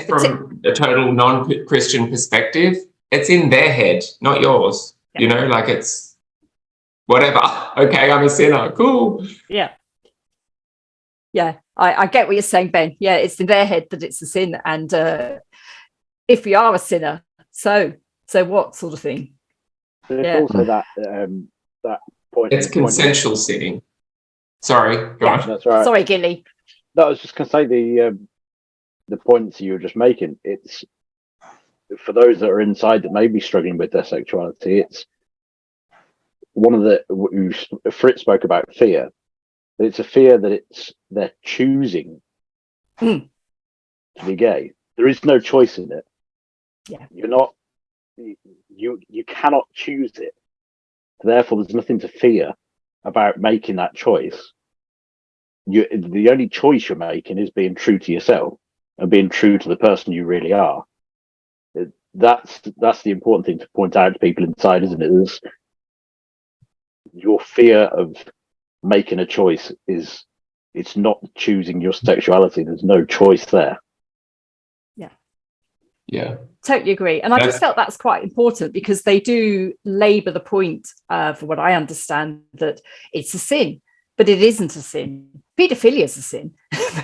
from a total non-Christian perspective, it's in their head, not yours. Like it's whatever. Okay, I'm a sinner. Cool. Yeah. Yeah, I get what you're saying, Ben. Yeah, it's in their head that it's a sin. And if we are a sinner, so what sort of thing? There's also that point. It's consensual sinning. Sorry, go on. That's right. Sorry, Gilly. No, I was just going to say the points you were just making. It's for those that are inside that may be struggling with their sexuality. It's one of Fritz spoke about fear. It's a fear that they're choosing to be gay. There is no choice in it. Yeah. You cannot choose it. Therefore, there's nothing to fear about making that choice. The only choice you're making is being true to yourself and being true to the person you really are. That's the important thing to point out to people inside, isn't it? Your fear of making a choice it's not choosing your sexuality. There's no choice there. Yeah, totally agree. And I just felt that's quite important, because they do labour the point, for what I understand, that it's a sin, but it isn't a sin. Paedophilia is a sin,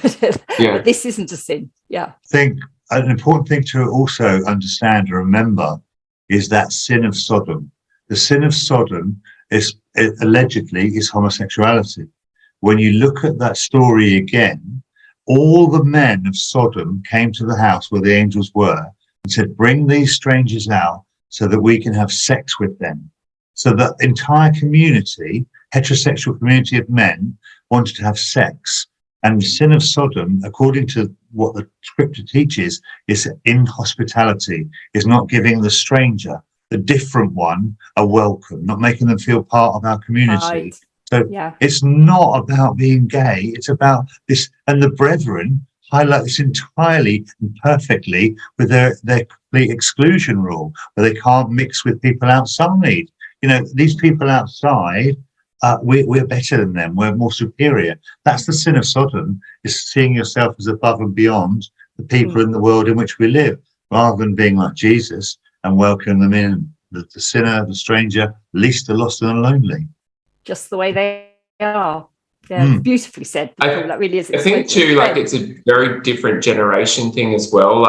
but this isn't a sin. Yeah, I think an important thing to also understand and remember is that sin of Sodom. The sin of Sodom allegedly is homosexuality. When you look at that story again, all the men of Sodom came to the house where the angels were and said, bring these strangers out so that we can have sex with them. So that entire community, heterosexual community of men, wanted to have sex. And the sin of Sodom, according to what the scripture teaches, is inhospitality, is not giving the stranger, the different one, a welcome, not making them feel part of our community. Right. So it's not about being gay, it's about this. And the brethren highlight this entirely and perfectly with their complete exclusion rule, where they can't mix with people outside. These people outside, we're better than them, we're more superior. That's the sin of Sodom, is seeing yourself as above and beyond the people in the world in which we live, rather than being like Jesus and welcoming them in, the sinner, the stranger, least the lost and the lonely. Just the way they are. Yeah, beautifully said. That really is. I think too, it's a very different generation thing as well.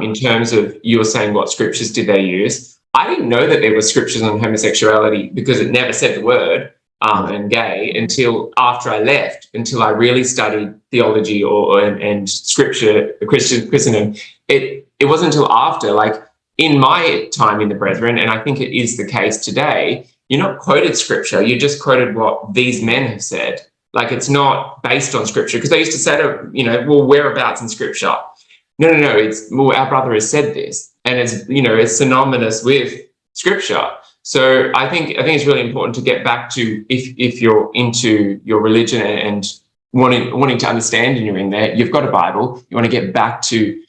In terms of, you were saying what scriptures did they use? I didn't know that there were scriptures on homosexuality, because it never said the word and gay until after I left, until I really studied theology and scripture, Christendom. It wasn't until after, in my time in the Brethren, and I think it is the case today, you're not quoted scripture, you just quoted what these men have said. It's not based on scripture, because they used to say whereabouts in scripture? No, it's, our brother has said this, and it's synonymous with scripture. So I think it's really important to get back to, if you're into your religion and wanting to understand, and you're in there, you've got a Bible, you want to get back to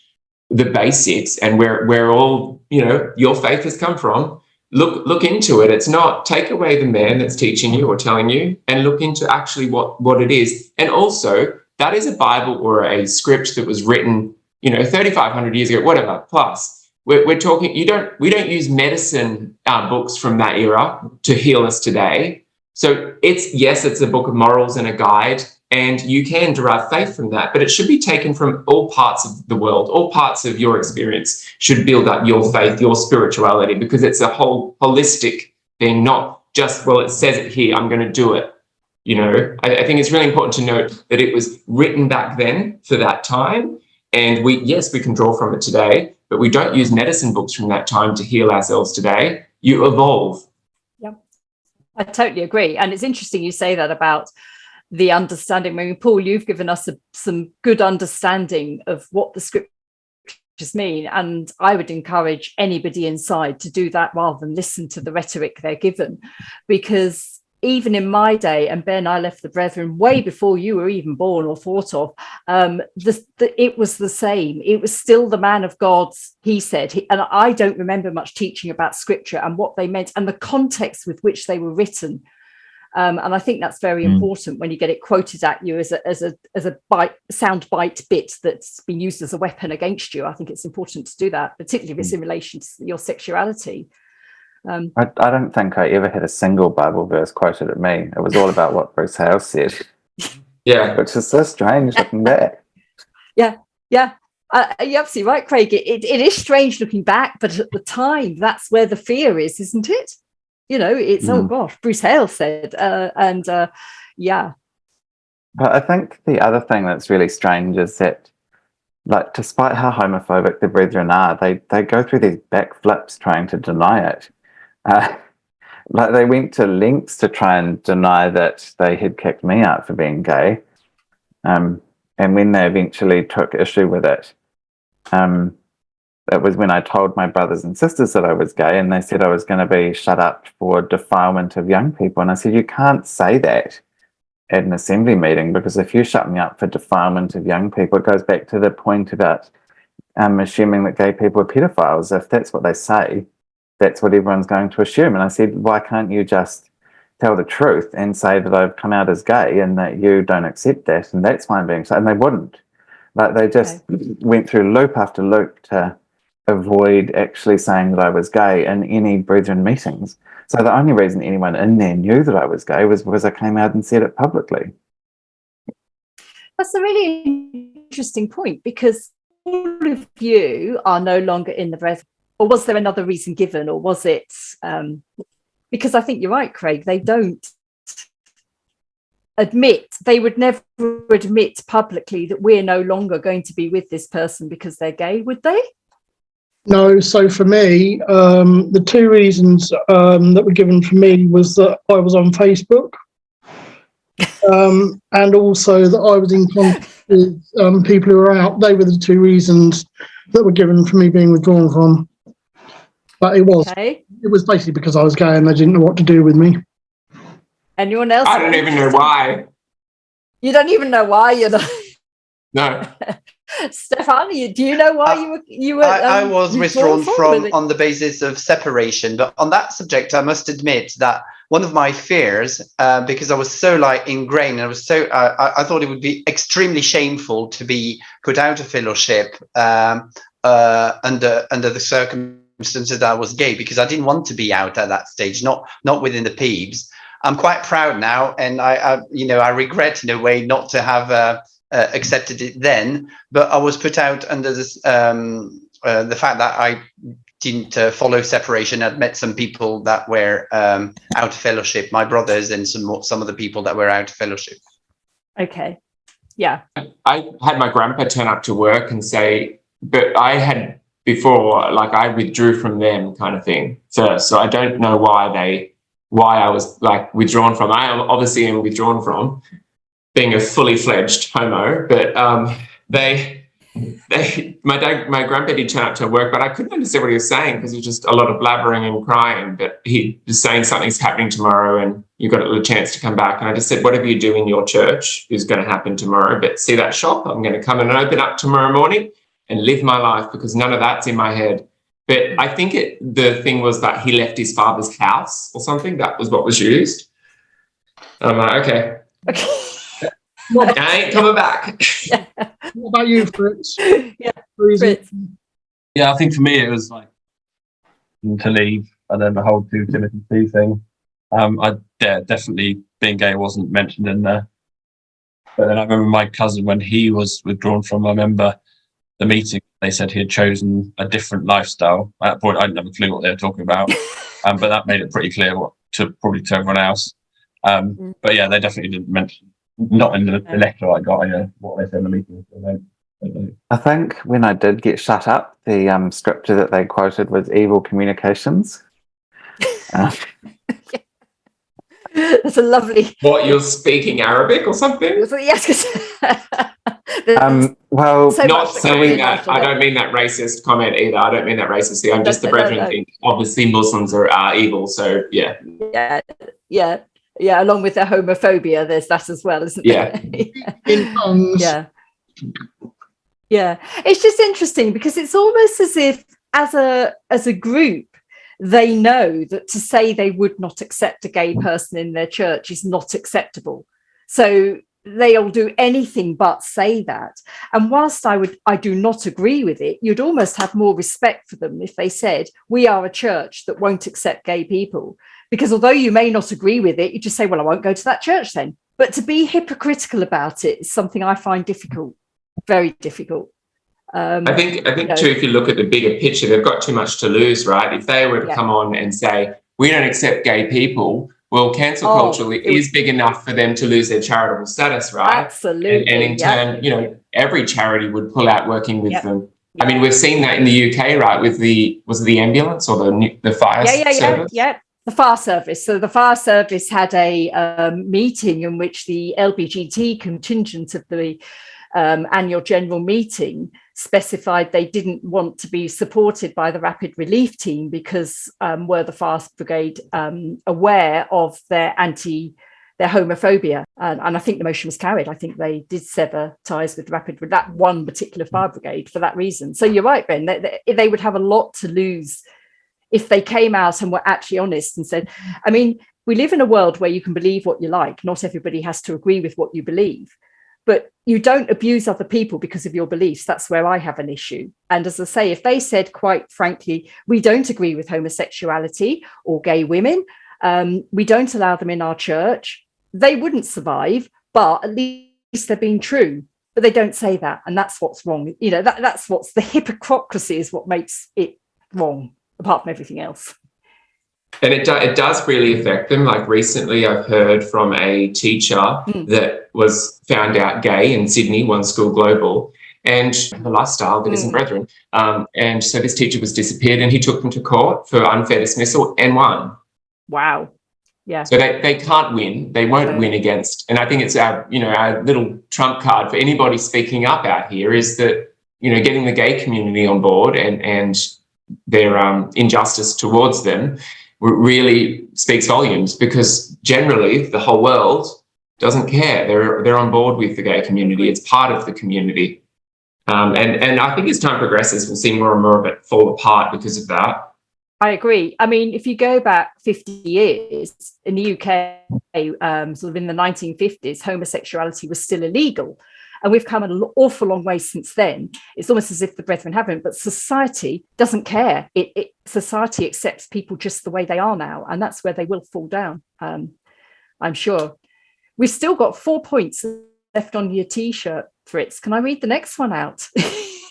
the basics and where all your faith has come from. Look into it. It's not, take away the man that's teaching you or telling you, and look into actually what it is. And also, that is a Bible or a script that was written 3,500 years ago, whatever, plus. We're talking, we don't use medicine books from that era to heal us today. So it's a book of morals and a guide, and you can derive faith from that, but it should be taken from all parts of the world, all parts of your experience should build up your faith, your spirituality, because it's a whole holistic thing, not just, it says it here, I'm going to do it. I think it's really important to note that it was written back then for that time, and we can draw from it today, but we don't use medicine books from that time to heal ourselves today. You evolve. Yeah, I totally agree. And it's interesting you say that about the understanding. I mean, Paul, you've given us some good understanding of what the scriptures mean, and I would encourage anybody inside to do that rather than listen to the rhetoric they're given, because even in my day, and Ben, I left the Brethren way before you were even born or thought of, it was the same. It was still the man of God, he said. And I don't remember much teaching about scripture and what they meant and the context with which they were written. And I think that's very important when you get it quoted at you as a sound bite bit that's been used as a weapon against you. I think it's important to do that, particularly if it's in relation to your sexuality. I don't think I ever had a single Bible verse quoted at me. It was all about what Bruce Hale said. Yeah. Which is so strange looking back. Yeah. You're absolutely right, Craig. It is strange looking back, but at the time, that's where the fear is, isn't it? You know, it's, oh gosh, Bruce Hale said, yeah. But I think the other thing that's really strange is that, like, despite how homophobic the Brethren are, they go through these backflips trying to deny it. Like, they went to lengths to try and deny that they had kicked me out for being gay. And when they eventually took issue with it, it was when I told my brothers and sisters that I was gay, and they said I was going to be shut up for defilement of young people. And I said, you can't say that at an assembly meeting, because if you shut me up for defilement of young people, it goes back to the point about assuming that gay people are pedophiles. If that's what they say, that's what everyone's going to assume. And I said, why can't you just tell the truth and say that I've come out as gay and that you don't accept that, and that's why I'm being shut? And they wouldn't. Like, they just went through loop after loop to avoid actually saying that I was gay in any Brethren meetings. So the only reason anyone in there knew that I was gay was because I came out and said it publicly. That's a really interesting point, because all of you are no longer in the Brethren. Or was there another reason given, or was it because I think you're right, Craig, they don't they would never admit publicly that we're no longer going to be with this person because they're gay, would they? No, so for me, the two reasons that were given for me was that I was on Facebook, and also that I was in contact with people who were out. They were the two reasons that were given for me being withdrawn from. But it was basically because I was gay and they didn't know what to do with me. Anyone else? I don't even know why. You don't even know why, you know? No. Stefan, do you know why you were? I was withdrawn from on the basis of separation, but on that subject, I must admit that one of my fears, because I was so ingrained, I was so I thought it would be extremely shameful to be put out of fellowship under the circumstances that I was gay, because I didn't want to be out at that stage, not within the PBCC. I'm quite proud now, and I regret in a way not to have accepted it then, but I was put out under this the fact that I didn't follow separation. I'd met some people that were out of fellowship, my brothers, and some of the people that were out of fellowship. Okay, yeah. I had my grandpa turn up to work and say, but I had before, I withdrew from them, kind of thing. So I don't know why I was withdrawn from. I obviously am withdrawn from being a fully fledged homo, but my grandpa did turn up to work, but I couldn't understand what he was saying because it was just a lot of blabbering and crying. But he was saying something's happening tomorrow and you got a chance to come back. And I just said, whatever you do in your church is going to happen tomorrow. But see that shop? I'm going to come and open up tomorrow morning and live my life, because none of that's in my head. But I think the thing was that he left his father's house or something. That was what was used. And I'm like, okay. I ain't coming back. What about you, Fritz? Yeah, Fritz. Yeah, I think for me it was to leave, and then the whole 2 Timothy 2 thing. Definitely being gay wasn't mentioned in there. But then I remember my cousin, when he was withdrawn from, I remember the meeting, they said he had chosen a different lifestyle. At that point, I didn't have a clue what they were talking about. But that made it pretty clear probably to everyone else. But yeah, they definitely didn't mention, not in the letter I got, what they said in the meeting. I think when I did get shut up, the scripture that they quoted was evil communications. That's a lovely. What, you're speaking Arabic or something? Yes. Well, so not saying that. I don't mean that racist comment either. I don't mean that racistly. I'm just the brethren thing. Obviously, Muslims are evil. So yeah. Yeah. Yeah, along with the homophobia, there's that as well, isn't Yeah. there? In tongues. Yeah. Yeah. It's just interesting because it's almost as if as a group, they know that to say they would not accept a gay person in their church is not acceptable. So they'll do anything but say that. And whilst I do not agree with it, you'd almost have more respect for them if they said, we are a church that won't accept gay people. Because although you may not agree with it, you just say, well, I won't go to that church then. But to be hypocritical about it is something I find difficult, very difficult. I think too, if you look at the bigger picture, they've got too much to lose, right? If they were to come on and say, we don't accept gay people, well, cancel culture is big enough for them to lose their charitable status, right? Absolutely. And in turn, every charity would pull out working with them. I mean, we've seen that in the UK, right? With was it the ambulance or the fire service? Yeah. The fire service. So the fire service had a meeting in which the LGBT contingent of the annual general meeting specified they didn't want to be supported by the rapid relief team because were the fire brigade aware of their homophobia, and I think the motion was carried. I think they did sever ties with that one particular fire brigade for that reason. So you're right, Ben, they would have a lot to lose if they came out and were actually honest and said, I mean, we live in a world where you can believe what you like. Not everybody has to agree with what you believe. But you don't abuse other people because of your beliefs. That's where I have an issue. And as I say, if they said, quite frankly, we don't agree with homosexuality or gay women, we don't allow them in our church, they wouldn't survive, but at least they're being true. But they don't say that. And that's what's wrong. That's what's the hypocrisy is what makes it wrong, apart from everything else. And it does really affect them. Like recently I've heard from a teacher that was found out gay in Sydney, one school global, and the lifestyle that isn't brethren. And so this teacher was disappeared and he took them to court for unfair dismissal and won. Wow. Yeah. So they can't win. They won't win against. And I think it's our little trump card for anybody speaking up out here is that, getting the gay community on board and their injustice towards them really speaks volumes, because generally the whole world doesn't care. They're on board with the gay community. It's part of the community. And I think as time progresses, we'll see more and more of it fall apart because of that. I agree. I mean, if you go back 50 years in the UK, sort of in the 1950s, homosexuality was still illegal. And we've come an awful long way since then. It's almost as if the brethren haven't, but society doesn't care. Society accepts people just the way they are now, and that's where they will fall down, I'm sure. We've still got 4 points left on your T-shirt, Fritz. Can I read the next one out?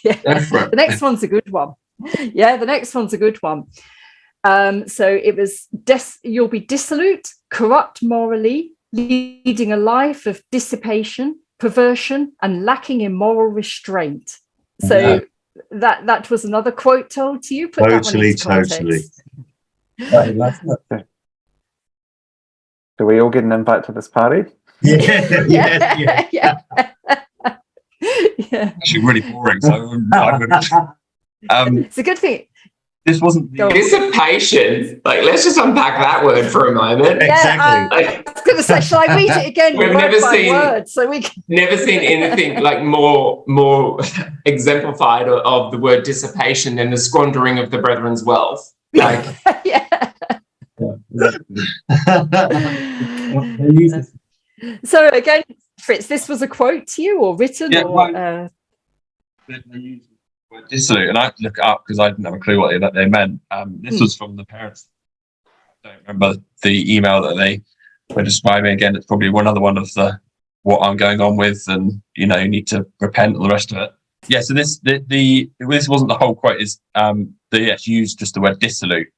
The next one's a good one. Yeah, the next one's a good one. So it was, you'll be dissolute, corrupt morally, leading a life of dissipation, perversion, and lacking in moral restraint. So that was another quote told to you. Put Totally. Do we all get an invite to this party? Yeah. Actually, really boring. So it's a good thing. This wasn't dissipation. Like, let's just unpack that word for a moment. Exactly. I was going to say, shall I read it again? We've never seen can... anything like more exemplified of the word dissipation than the squandering of the brethren's wealth. Like, So again, Fritz, this was a quote to you or written? Dissolute, and I had to look it up because I didn't have a clue what they meant. This was from the parents. I don't remember the email that they were describing. Again, it's probably another one of the what I'm going on with, and you need to repent and the rest of it. Yeah. So this wasn't the whole quote. Is they used just the word dissolute,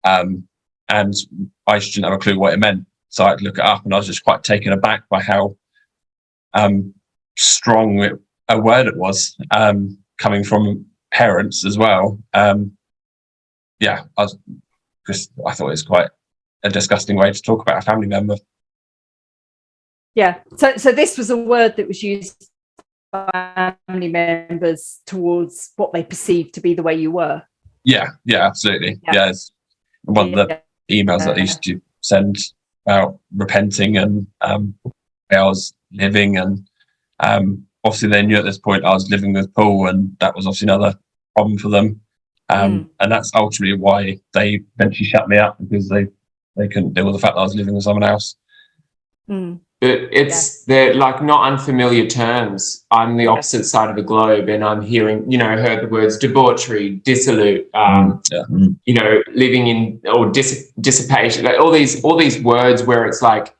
and I just didn't have a clue what it meant. So I had to look it up, and I was just quite taken aback by how strong a word it was. Coming from parents as well. I thought it was quite a disgusting way to talk about a family member. Yeah, so this was a word that was used by family members towards what they perceived to be the way you were. Yeah, absolutely. Yeah, it's one of the emails that I used to send about repenting and where I was living, and obviously they knew at this point I was living with Paul, and that was obviously another problem for them. And that's ultimately why they eventually shut me up, because they couldn't deal with the fact that I was living with someone else. They're like not unfamiliar terms. I'm the opposite side of the globe, and I'm hearing, heard the words debauchery, dissolute, living in or dissipation, like all these words where it's like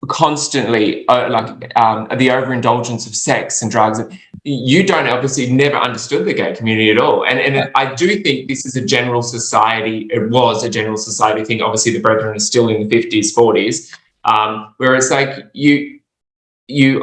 constantly the overindulgence of sex and drugs. You don't obviously never understood the gay community at all, and I do think this is a general society. It was a general society thing. Obviously, the Brethren are still in the 50s, 40s. Where it's like you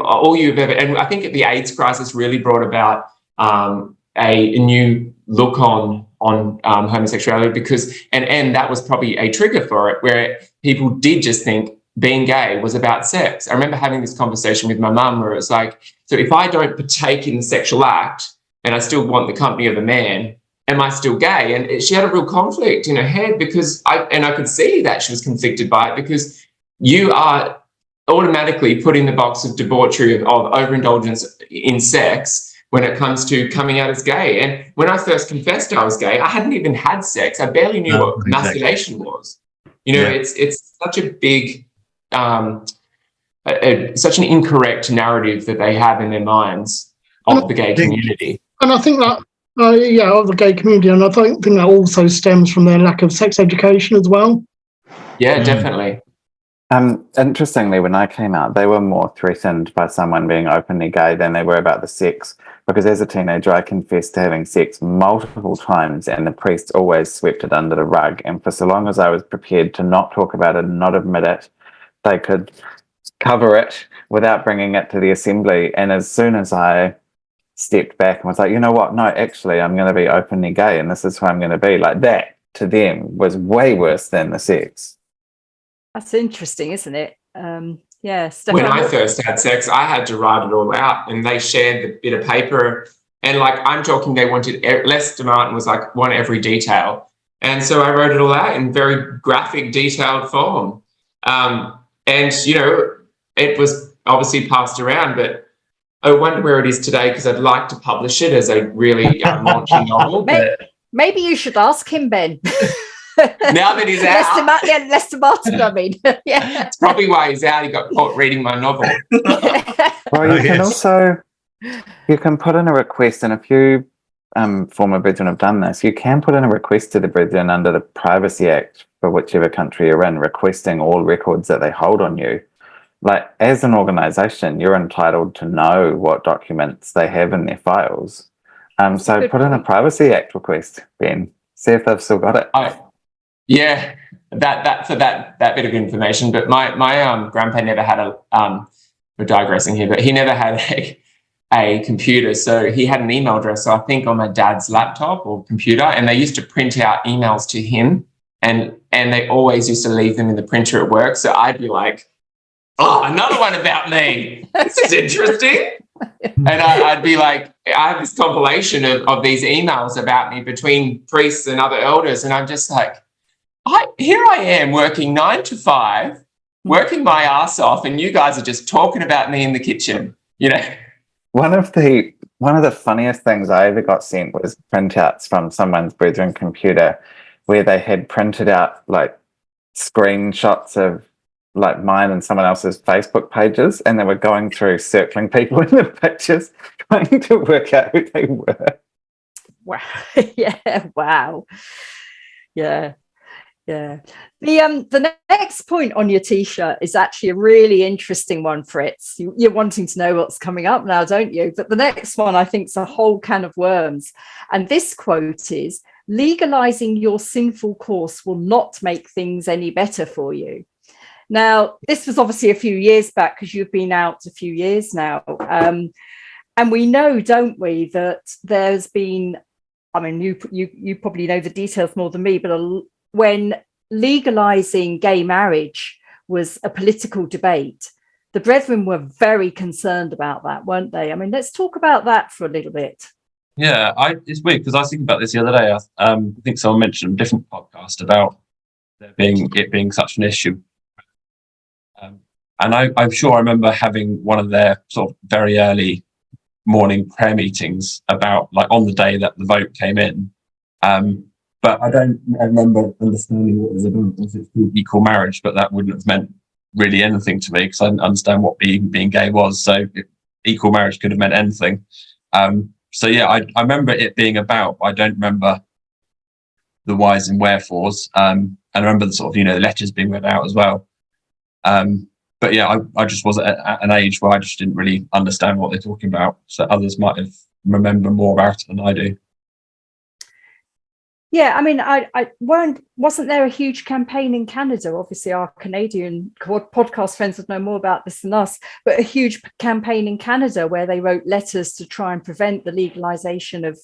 all you've ever, and I think the AIDS crisis really brought about a new look on homosexuality, because and that was probably a trigger for it, where people did just think being gay was about sex. I remember having this conversation with my mum where it's like, so if I don't partake in the sexual act and I still want the company of a man, am I still gay? And she had a real conflict in her head, because I could see that she was conflicted by it, because you are automatically put in the box of debauchery, of overindulgence in sex when it comes to coming out as gay. And when I first confessed I was gay, I hadn't even had sex. I barely knew what masturbation was. It's such a big, such an incorrect narrative that they have in their minds of the gay community. And I think that, of the gay community, and I think that also stems from their lack of sex education as well. Yeah, definitely. Interestingly, when I came out, they were more threatened by someone being openly gay than they were about the sex, because as a teenager, I confessed to having sex multiple times, and the priest always swept it under the rug. And for so long as I was prepared to not talk about it and not admit it, they could cover it without bringing it to the assembly. And as soon as I stepped back and was like, you know what, no, actually, I'm going to be openly gay, and this is who I'm going to be, like, that to them was way worse than the sex. That's interesting, isn't it? When I first had sex, I had to write it all out, and they shared the bit of paper. And I'm talking, they wanted Lester Martin was like, want every detail. And so I wrote it all out in very graphic, detailed form. And, it was obviously passed around, but I wonder where it is today, because I'd like to publish it as a really raunchy novel. Maybe you should ask him, Ben. Now that he's out. Lester Martin, I mean. Yeah. That's probably why he's out. He got caught reading my novel. Well, you can also, you can put in a request, and a few former Brethren have done this. You can put in a request to the Brethren under the Privacy Act for whichever country you're in, requesting all records that they hold on you. Like, as an organisation, you're entitled to know what documents they have in their files. So put in a Privacy Act request, Ben. See if they've still got it. Yeah, that bit of information. But my grandpa never had we're digressing here, but he never had a computer. So he had an email address, so I think on my dad's laptop or computer, and they used to print out emails to him, and they always used to leave them in the printer at work. So I'd be like, oh, another one about me. This is interesting. And I'd be like, I have this compilation of these emails about me between priests and other elders, and I'm just like, here I am working 9 to 5, working my ass off, and you guys are just talking about me in the kitchen, One of the funniest things I ever got sent was printouts from someone's Brethren computer, where they had printed out like screenshots of like mine and someone else's Facebook pages, and they were going through circling people in the pictures, trying to work out who they were. Wow. Yeah. Wow. Yeah. Yeah. The next point on your T-shirt is actually a really interesting one, Fritz. You're wanting to know what's coming up now, don't you? But the next one, I think, is a whole can of worms. And this quote is, legalizing your sinful course will not make things any better for you. Now, this was obviously a few years back, because you've been out a few years now. And we know, don't we, that there's been, I mean, you probably know the details more than me, but when legalizing gay marriage was a political debate, the Brethren were very concerned about that, weren't they? I mean, let's talk about that for a little bit. Yeah, it's weird, because I was thinking about this the other day. I think someone mentioned a different podcast about it being such an issue. And I'm sure I remember having one of their sort of very early morning prayer meetings about like on the day that the vote came in. But I remember understanding what it was about. It's called equal marriage, but that wouldn't have meant really anything to me because I didn't understand what being gay was. So equal marriage could have meant anything. So yeah, I remember it being about, but I don't remember the whys and wherefores. And I remember the sort of, the letters being read out as well. But yeah, I just was at an age where I just didn't really understand what they're talking about. So others might have remember more about it than I do. Yeah, I mean, wasn't there a huge campaign in Canada? Obviously, our Canadian podcast friends would know more about this than us, but a huge campaign in Canada where they wrote letters to try and prevent the legalization of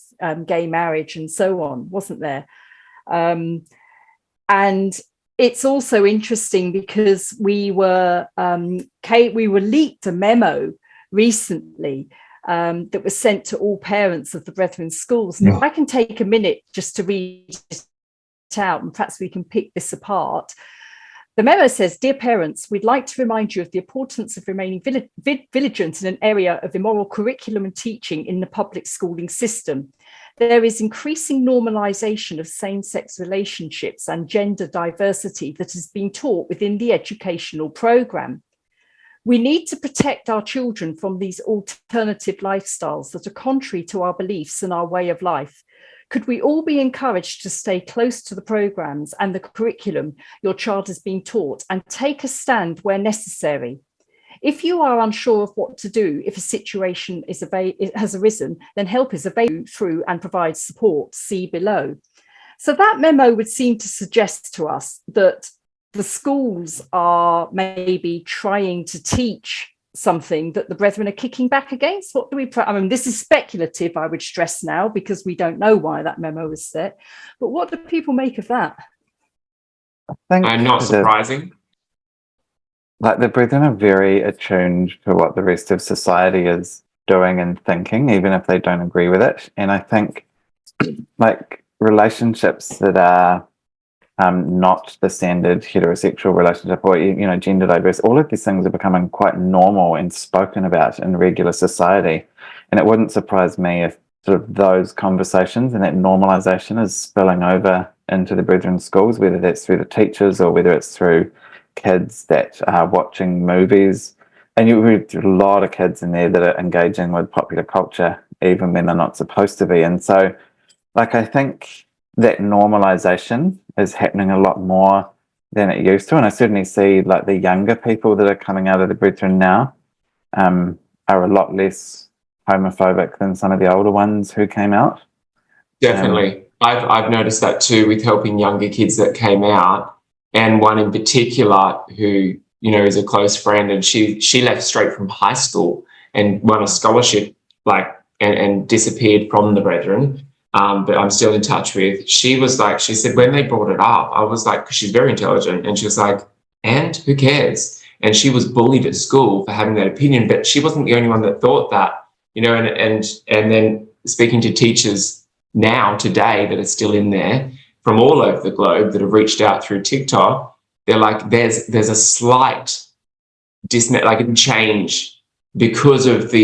gay marriage and so on, wasn't there? And it's also interesting because we were leaked a memo recently that was sent to all parents of the Brethren schools. And if I can take a minute just to read it out, and perhaps we can pick this apart. The memo says, "Dear parents, we'd like to remind you of the importance of remaining vigilant in an area of immoral curriculum and teaching in the public schooling system. There is increasing normalization of same-sex relationships and gender diversity that has been taught within the educational program. We need to protect our children from these alternative lifestyles that are contrary to our beliefs and our way of life. Could we all be encouraged to stay close to the programs and the curriculum your child has been taught and take a stand where necessary? If you are unsure of what to do if a situation has arisen, then help is available through and provide support. See below." So that memo would seem to suggest to us that the schools are maybe trying to teach something that the Brethren are kicking back against. What do we? I mean, this is speculative, I would stress now, because we don't know why that memo was set. But what do people make of that? I think Not surprising. Like the Brethren are very attuned to what the rest of society is doing and thinking, even if they don't agree with it. And I think like relationships that are not the standard heterosexual relationship or gender diverse, all of these things are becoming quite normal and spoken about in regular society. And it wouldn't surprise me if sort of those conversations and that normalization is spilling over into the Brethren schools, whether that's through the teachers or whether it's through kids that are watching movies. And you read a lot of kids in there that are engaging with popular culture even when they're not supposed to be. And so like I think that normalization is happening a lot more than it used to. And I certainly see like the younger people that are coming out of the Brethren now are a lot less homophobic than some of the older ones who came out. Definitely. I've noticed that too with helping younger kids that came out. And one in particular who, is a close friend, and she left straight from high school and won a scholarship and disappeared from the Brethren. But I'm still in touch with. She said when they brought it up, I was like, because she's very intelligent, and she was like, and who cares? And she was bullied at school for having that opinion, but she wasn't the only one that thought that, and then speaking to teachers now today that are still in there from all over the globe that have reached out through TikTok, they're like, there's a slight change because of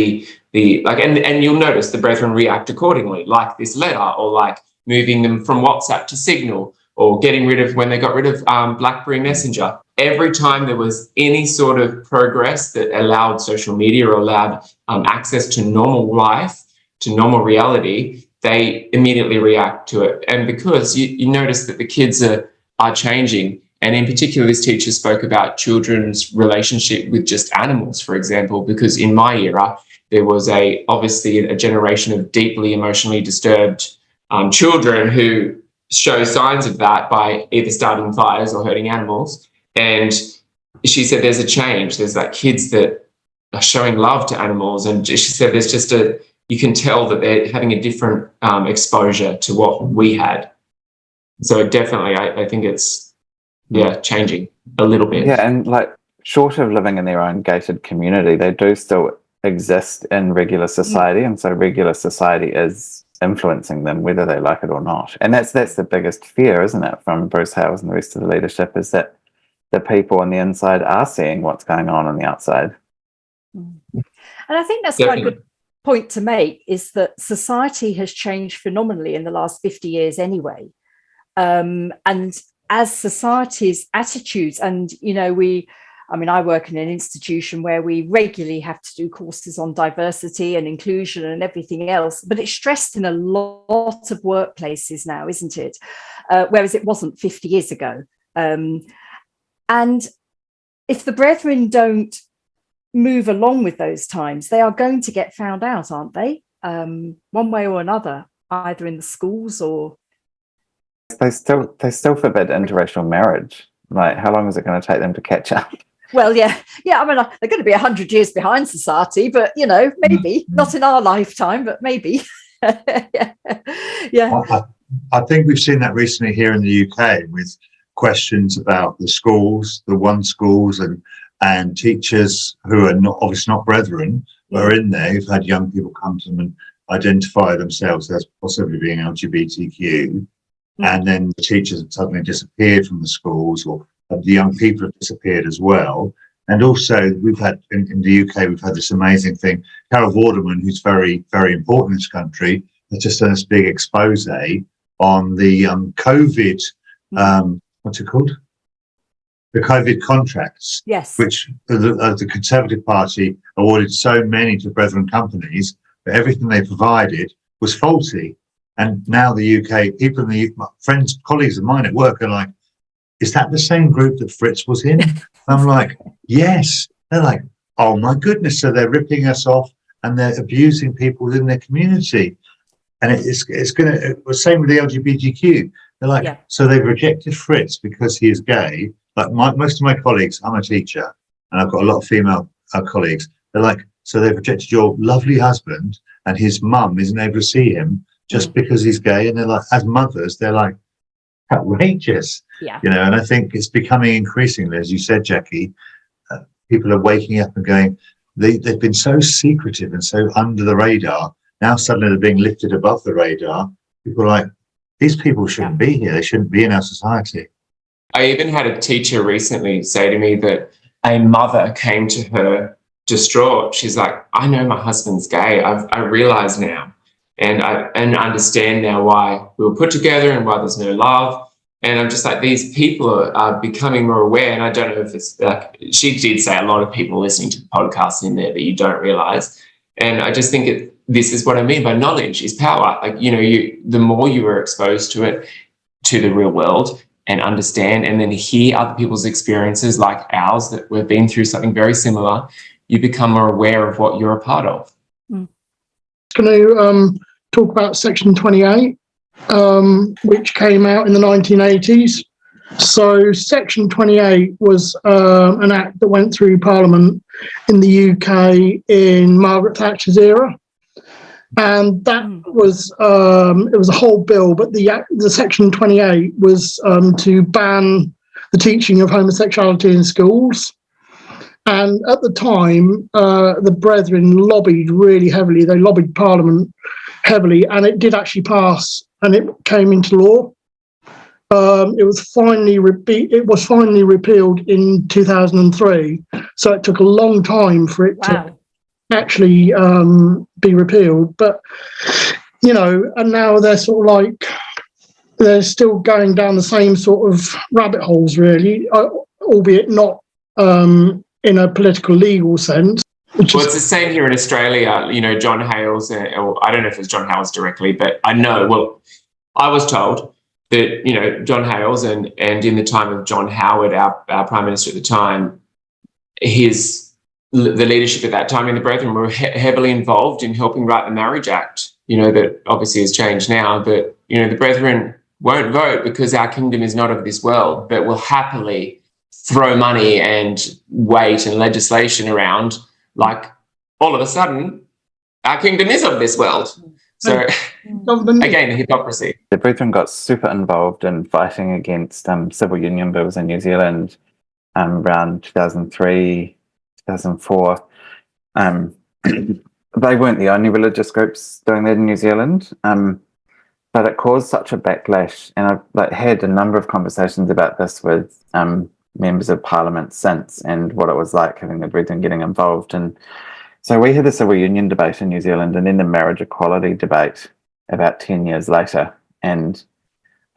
and you'll notice the Brethren react accordingly, like this letter, or like moving them from WhatsApp to Signal, or when they got rid of BlackBerry Messenger. Every time there was any sort of progress that allowed social media or allowed access to normal life, to normal reality, they immediately react to it. And because you notice that the kids are changing, and in particular, this teacher spoke about children's relationship with just animals, for example, because in my era, there was obviously a generation of deeply emotionally disturbed children who show signs of that by either starting fires or hurting animals. And she said there's a change. There's kids that are showing love to animals. And she said there's just you can tell that they're having a different exposure to what we had. So definitely, I think it's, changing a little bit. Yeah, and short of living in their own gated community, they do still exist in regular society, and so regular society is influencing them whether they like it or not. And that's the biggest fear, isn't it, from Bruce Hales and the rest of the leadership, is that the people on the inside are seeing what's going on the outside. And I think that's quite a good point to make, is that society has changed phenomenally in the last 50 years anyway. And as society's attitudes, and, you know, I work in an institution where we regularly have to do courses on diversity and inclusion and everything else, but it's stressed in a lot of workplaces now, isn't it? Whereas it wasn't 50 years ago. And if the brethren don't move along with those times, they are going to get found out, aren't they? One way or another, either in the schools or... They still forbid interracial marriage. Like, how long is it going to take them to catch up? Well, yeah. I mean, they're going to be 100 years behind society, but, you know, maybe not in our lifetime, but maybe. Yeah. I think we've seen that recently here in the UK with questions about the schools, the one schools, and teachers who are obviously not brethren, who are in there, who've had young people come to them and identify themselves as possibly being LGBTQ. And then the teachers have suddenly disappeared from the schools, or the young people have disappeared as well. And also, we've had in the UK, we've had this amazing thing. Carol Vorderman, who's very, very important in this country, has just done this big expose on the COVID, what's it called? The COVID contracts. Yes. Which the Conservative Party awarded so many to brethren companies, but everything they provided was faulty. And now the UK, people in the UK, friends, colleagues of mine at work are like, is that the same group that Fritz was in? I'm like, yes. They're like, oh my goodness. So they're ripping us off and they're abusing people within their community. And it's going to, the same with the LGBTQ. They're like, so they've rejected Fritz because he is gay. Like most of my colleagues, I'm a teacher and I've got a lot of female colleagues. They're like, so they've rejected your lovely husband and his mum isn't able to see him just because he's gay. And they're like, as mothers, they're like, outrageous. Yeah. You know, and I think it's becoming increasingly, as you said, Jackie, people are waking up and going, they've been so secretive and so under the radar. Now suddenly they're being lifted above the radar. People are like, these people shouldn't be here. They shouldn't be in our society. I even had a teacher recently say to me that a mother came to her distraught. She's like, I know my husband's gay. I realise now. And I understand now why we were put together and why there's no love. And I'm just like, these people are becoming more aware. And I don't know if it's like, she did say a lot of people listening to the podcast in there that you don't realise. And I just think this is what I mean by knowledge is power. Like, you know, the more you are exposed to it, to the real world, and understand and then hear other people's experiences like ours, that we've been through something very similar, you become more aware of what you're a part of. Going to talk about Section 28, which came out in the 1980s. So Section 28 was an act that went through Parliament in the UK in Margaret Thatcher's era. And that was, it was a whole bill, but the Section 28 was to ban the teaching of homosexuality in schools. And at the time, the Brethren lobbied really heavily. They lobbied Parliament heavily, and it did actually pass, and it came into law. It was finally repealed in 2003. So it took a long time for it to actually be repealed. But, you know, and now they're sort of like, they're still going down the same sort of rabbit holes, really, albeit not in a political legal sense. Well, it's the same here in Australia. You know, John Hales, or I don't know if it's John Hales directly, but I know, well, I was told that, you know, John Hales and in the time of John Howard, our Prime Minister at the time, the leadership at that time in the Brethren were heavily involved in helping write the Marriage Act, you know, that obviously has changed now. But, you know, the Brethren won't vote because our kingdom is not of this world, but will happily throw money and weight and legislation around, like all of a sudden our kingdom is of this world. So again, the hypocrisy. The Brethren got super involved in fighting against civil union bills in New Zealand around 2003, 2004. They weren't the only religious groups doing that in New Zealand, but it caused such a backlash. And I've had a number of conversations about this with members of parliament since, and what it was like having the Brethren getting involved. And so we had the civil union debate in New Zealand, and then the marriage equality debate about 10 years later. And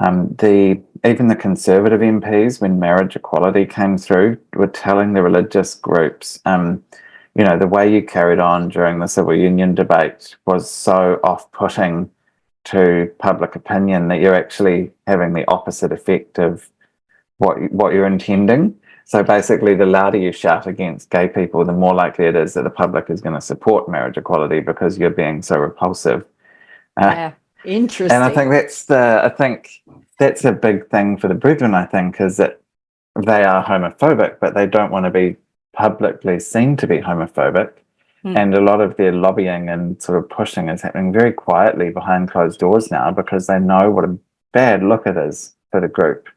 even the Conservative MPs, when marriage equality came through, were telling the religious groups, the way you carried on during the civil union debate was so off-putting to public opinion that you're actually having the opposite effect of what you're intending. So basically, the louder you shout against gay people, the more likely it is that the public is going to support marriage equality because you're being so repulsive. Yeah, interesting. And I think that's a big thing for the Brethren, I think, is that they are homophobic, but they don't want to be publicly seen to be homophobic. And a lot of their lobbying and sort of pushing is happening very quietly behind closed doors now, because they know what a bad look it is for the group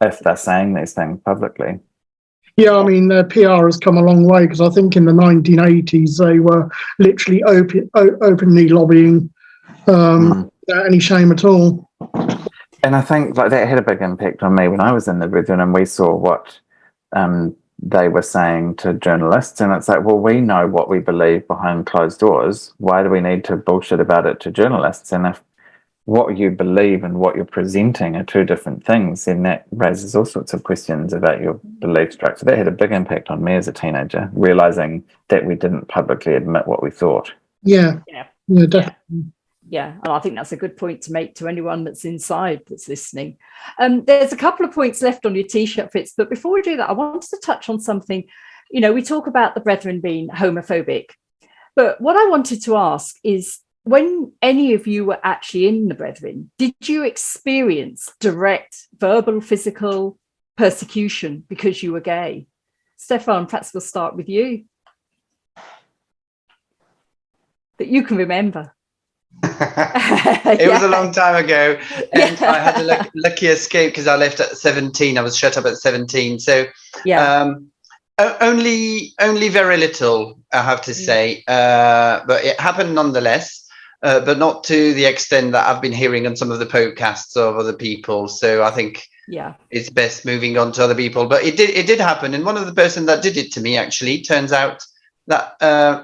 if they're saying these things publicly. Yeah, I mean, their PR has come a long way, because I think in the 1980s they were literally openly lobbying without any shame at all. And I think that had a big impact on me when I was in the Brethren, and we saw what they were saying to journalists, and it's like, well, we know what we believe behind closed doors. Why do we need to bullshit about it to journalists? And if what you believe and what you're presenting are two different things, then that raises all sorts of questions about your belief structure. That had a big impact on me as a teenager, realizing that we didn't publicly admit what we thought. Yeah, definitely. Yeah, and I think that's a good point to make to anyone that's inside that's listening. There's a couple of points left on your T-shirt, Fitz, but before we do that, I wanted to touch on something. We talk about the Brethren being homophobic, but what I wanted to ask is, when any of you were actually in the Brethren, did you experience direct verbal, physical persecution because you were gay? Stefan, perhaps we'll start with you. That you can remember. It was a long time ago, and I had a lucky escape because I left at 17. I was shut up at 17, so only very little, I have to say, but it happened nonetheless, but not to the extent that I've been hearing on some of the podcasts of other people. So I think it's best moving on to other people. But it did happen, and one of the person that did it to me actually turns out that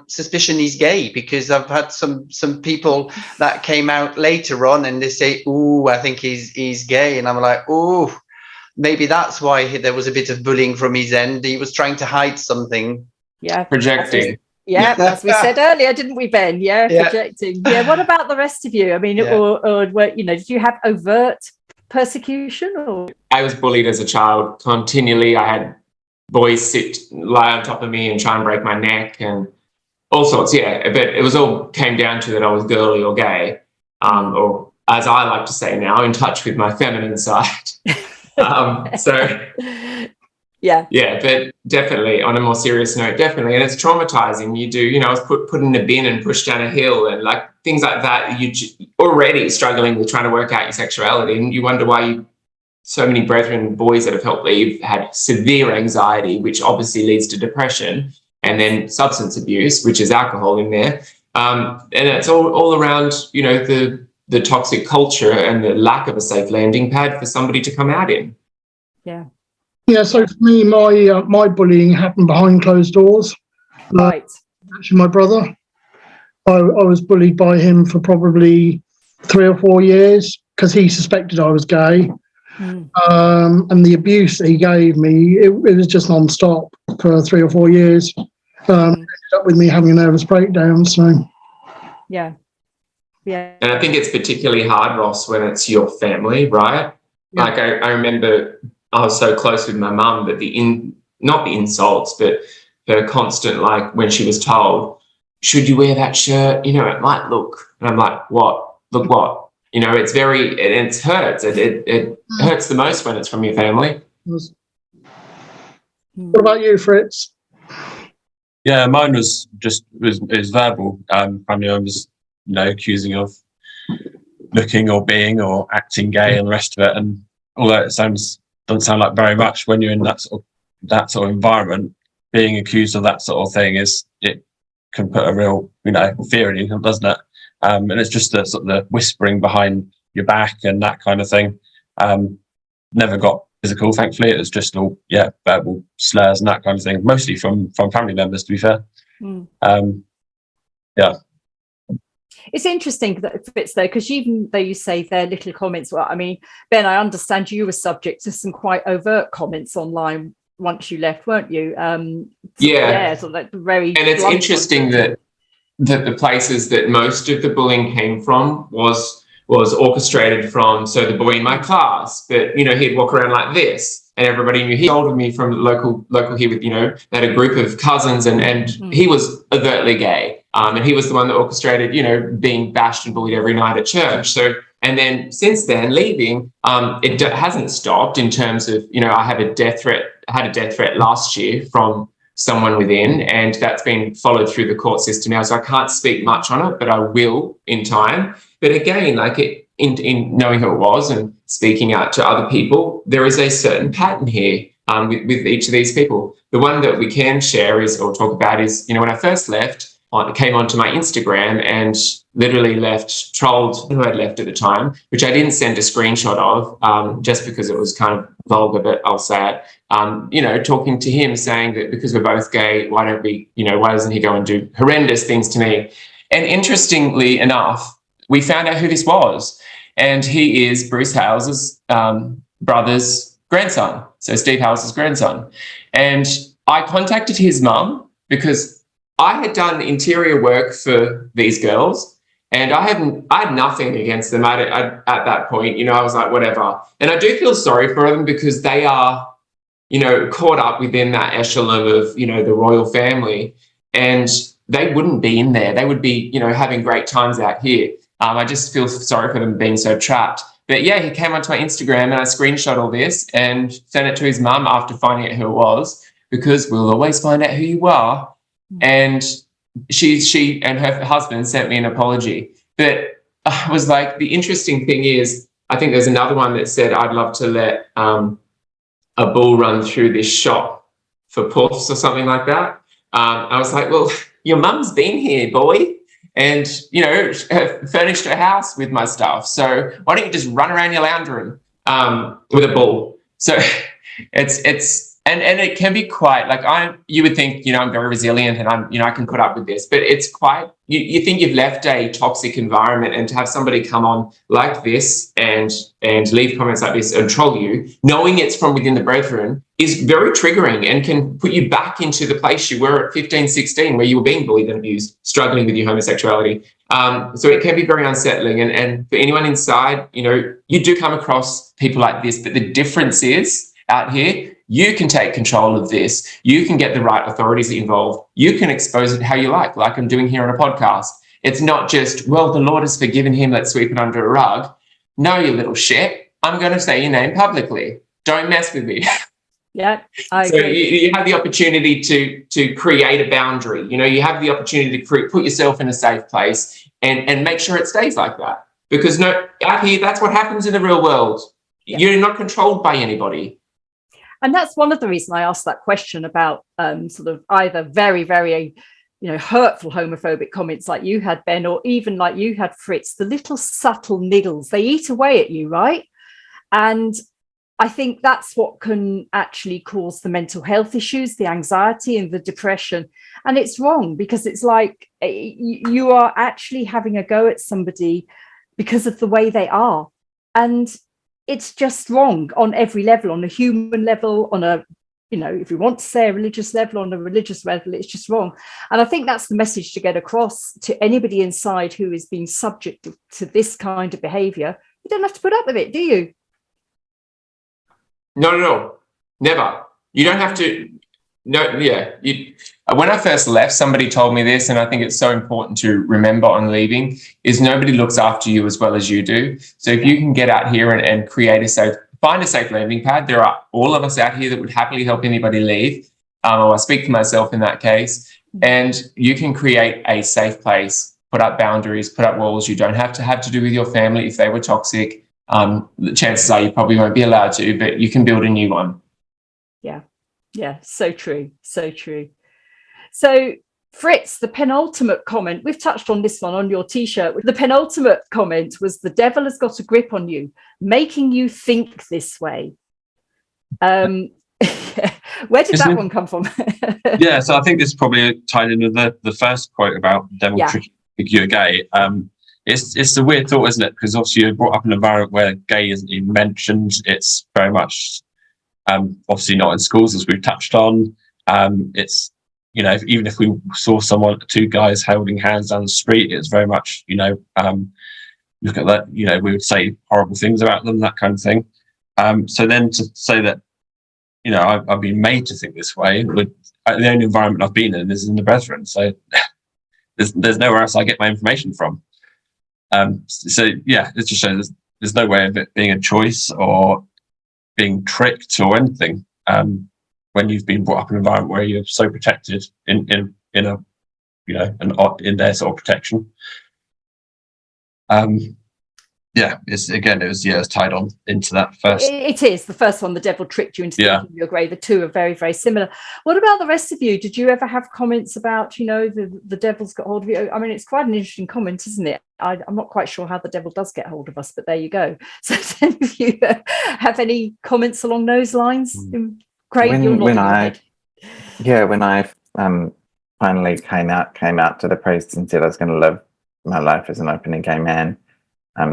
suspicion he's gay, because I've had some people that came out later on and they say, "Ooh, I think he's gay," and I'm like, "Ooh, maybe that's why there was a bit of bullying from his end. He was trying to hide something." Yeah, projecting. As we said earlier, didn't we, Ben? Yeah, projecting. Yeah. What about the rest of you? I mean, or did you have overt persecution? Or I was bullied as a child continually. I had boys lie on top of me and try and break my neck and all sorts. Yeah, but it was all came down to that I was girly or gay, or as I like to say now, in touch with my feminine side. But definitely, on a more serious note, definitely, and it's traumatizing. I was put in a bin and pushed down a hill and like things like that. You already struggling with trying to work out your sexuality, and you wonder why so many Brethren boys that have helped leave had severe anxiety, which obviously leads to depression, and then substance abuse, which is alcohol in there. And it's all around, the toxic culture and the lack of a safe landing pad for somebody to come out in. Yeah. Yeah, so for me, my bullying happened behind closed doors. Right. Actually, my brother, I was bullied by him for probably 3 or 4 years because he suspected I was gay. And the abuse that he gave me, it was just non-stop for 3 or 4 years. Ended up with me having a nervous breakdown. So, yeah. And I think it's particularly hard, Ross, when it's your family, right? Yeah. Like I remember I was so close with my mum, but not the insults, but her constant, like when she was told, "Should you wear that shirt? It might look," and I'm like, "What? Look what?" It hurts. It hurts the most when it's from your family. What about you, Fritz? Yeah, mine was verbal. I was, accusing of looking or being or acting gay and the rest of it, and although it doesn't sound like very much when you're in that sort of environment, being accused of that sort of thing it can put a real fear in you, doesn't it? And it's just the sort of the whispering behind your back and that kind of thing. Never got physical, thankfully. It was just all, verbal slurs and that kind of thing, mostly from family members, to be fair. It's interesting that it fits though, because even though you say their little comments, well, I mean, Ben, I understand you were subject to some quite overt comments online once you left, weren't you? So like very. And it's interesting that the places that most of the bullying came from was orchestrated from. So the boy in my class, that he'd walk around like this, and everybody knew. He older me from local here with they had a group of cousins, and he was overtly gay. And he was the one that orchestrated, being bashed and bullied every night at church. So, and then since then, leaving, it hasn't stopped in terms of, I had a death threat last year from someone within, and that's been followed through the court system now. So I can't speak much on it, but I will in time. But again, like in knowing who it was and speaking out to other people, there is a certain pattern here with each of these people. The one that we can share or talk about is, when I first left, came onto my Instagram and literally trolled who I'd left at the time, which I didn't send a screenshot of just because it was kind of vulgar, but I'll say it, talking to him saying that because we're both gay, why doesn't he go and do horrendous things to me? And interestingly enough, we found out who this was, and he is Bruce Hales's brother's grandson, so Steve Hales's grandson. And I contacted his mum because I had done interior work for these girls, and I had nothing against them at that point. I was like, whatever. And I do feel sorry for them because they are, caught up within that echelon of, the royal family, and they wouldn't be in there. They would be, having great times out here. I just feel sorry for them being so trapped. But yeah, he came onto my Instagram and I screenshot all this and sent it to his mum after finding out who it was, because we'll always find out who you are. And she and her husband sent me an apology. But I was like, the interesting thing is, I think there's another one that said, I'd love to let a bull run through this shop for puffs or something like that. I was like, well, your mum's been here, boy, and, furnished her house with my stuff. So why don't you just run around your lounge room with a bull? So And it can be quite like you would think, I'm very resilient and I can put up with this, but it's quite, you think you've left a toxic environment, and to have somebody come on like this and leave comments like this and troll you, knowing it's from within the brethren, is very triggering and can put you back into the place you were at 15, 16, where you were being bullied and abused, struggling with your homosexuality. So it can be very unsettling. And for anyone inside, you do come across people like this, but the difference is out here, you can take control of this. You can get the right authorities involved. You can expose it how you like I'm doing here on a podcast. It's not just, well, the Lord has forgiven him, let's sweep it under a rug. No, you little shit. I'm going to say your name publicly. Don't mess with me. Yeah, I so agree. you have the opportunity to create a boundary. You have the opportunity to put yourself in a safe place and make sure it stays like that. Because out here, that's what happens in the real world. Yeah. You're not controlled by anybody. And that's one of the reasons I asked that question about sort of either very, very, hurtful homophobic comments like you had, Ben, or even like you had, Fritz, the little subtle niggles, they eat away at you, right? And I think that's what can actually cause the mental health issues, the anxiety and the depression. And it's wrong, because it's like you are actually having a go at somebody because of the way they are. And it's just wrong on every level, on a human level, on a, if you want to say a religious level, on a religious level, it's just wrong. And I think that's the message to get across to anybody inside who is being subject to this kind of behavior. You don't have to put up with it, do you? No, never. You don't have to. No, yeah. When I first left, somebody told me this, and I think it's so important to remember on leaving, is nobody looks after you as well as you do. So if you can get out here and find a safe landing pad, there are all of us out here that would happily help anybody leave. Or I speak for myself in that case. And you can create a safe place, put up boundaries, put up walls. You don't have to do with your family if they were toxic. The chances are you probably won't be allowed to, but you can build a new one. Yeah, so true. So Fritz, the penultimate comment, we've touched on this one on your t-shirt. The penultimate comment was, the devil has got a grip on you, making you think this way. Where did that one come from? Yeah, so I think this is probably tied into the first quote about the devil tricking you're gay. It's a weird thought, isn't it? Because obviously you're brought up in an environment where gay isn't even mentioned. It's very much obviously not in schools, as we've touched on. It's, you know, even if we saw two guys holding hands down the street, it's very much, you know, look at that, you know, we would say horrible things about them, that kind of thing. So then to say that, you know, I've been made to think this way, the only environment I've been in is in the Brethren. So there's nowhere else I get my information from. So yeah, it just shows there's no way of it being a choice or being tricked or anything. When you've been brought up in an environment where you're so protected in a, you know, in their sort of protection. It's tied on into that first. It is the first one. The devil tricked you into thinking you're grey. The two are very, very similar. What about the rest of you? Did you ever have comments about, you know, the devil's got hold of you? I mean, it's quite an interesting comment, isn't it? I'm not quite sure how the devil does get hold of us, but there you go. So, if you have any comments along those lines, Craig, when I finally came out to the priest and said I was going to live my life as an openly gay man.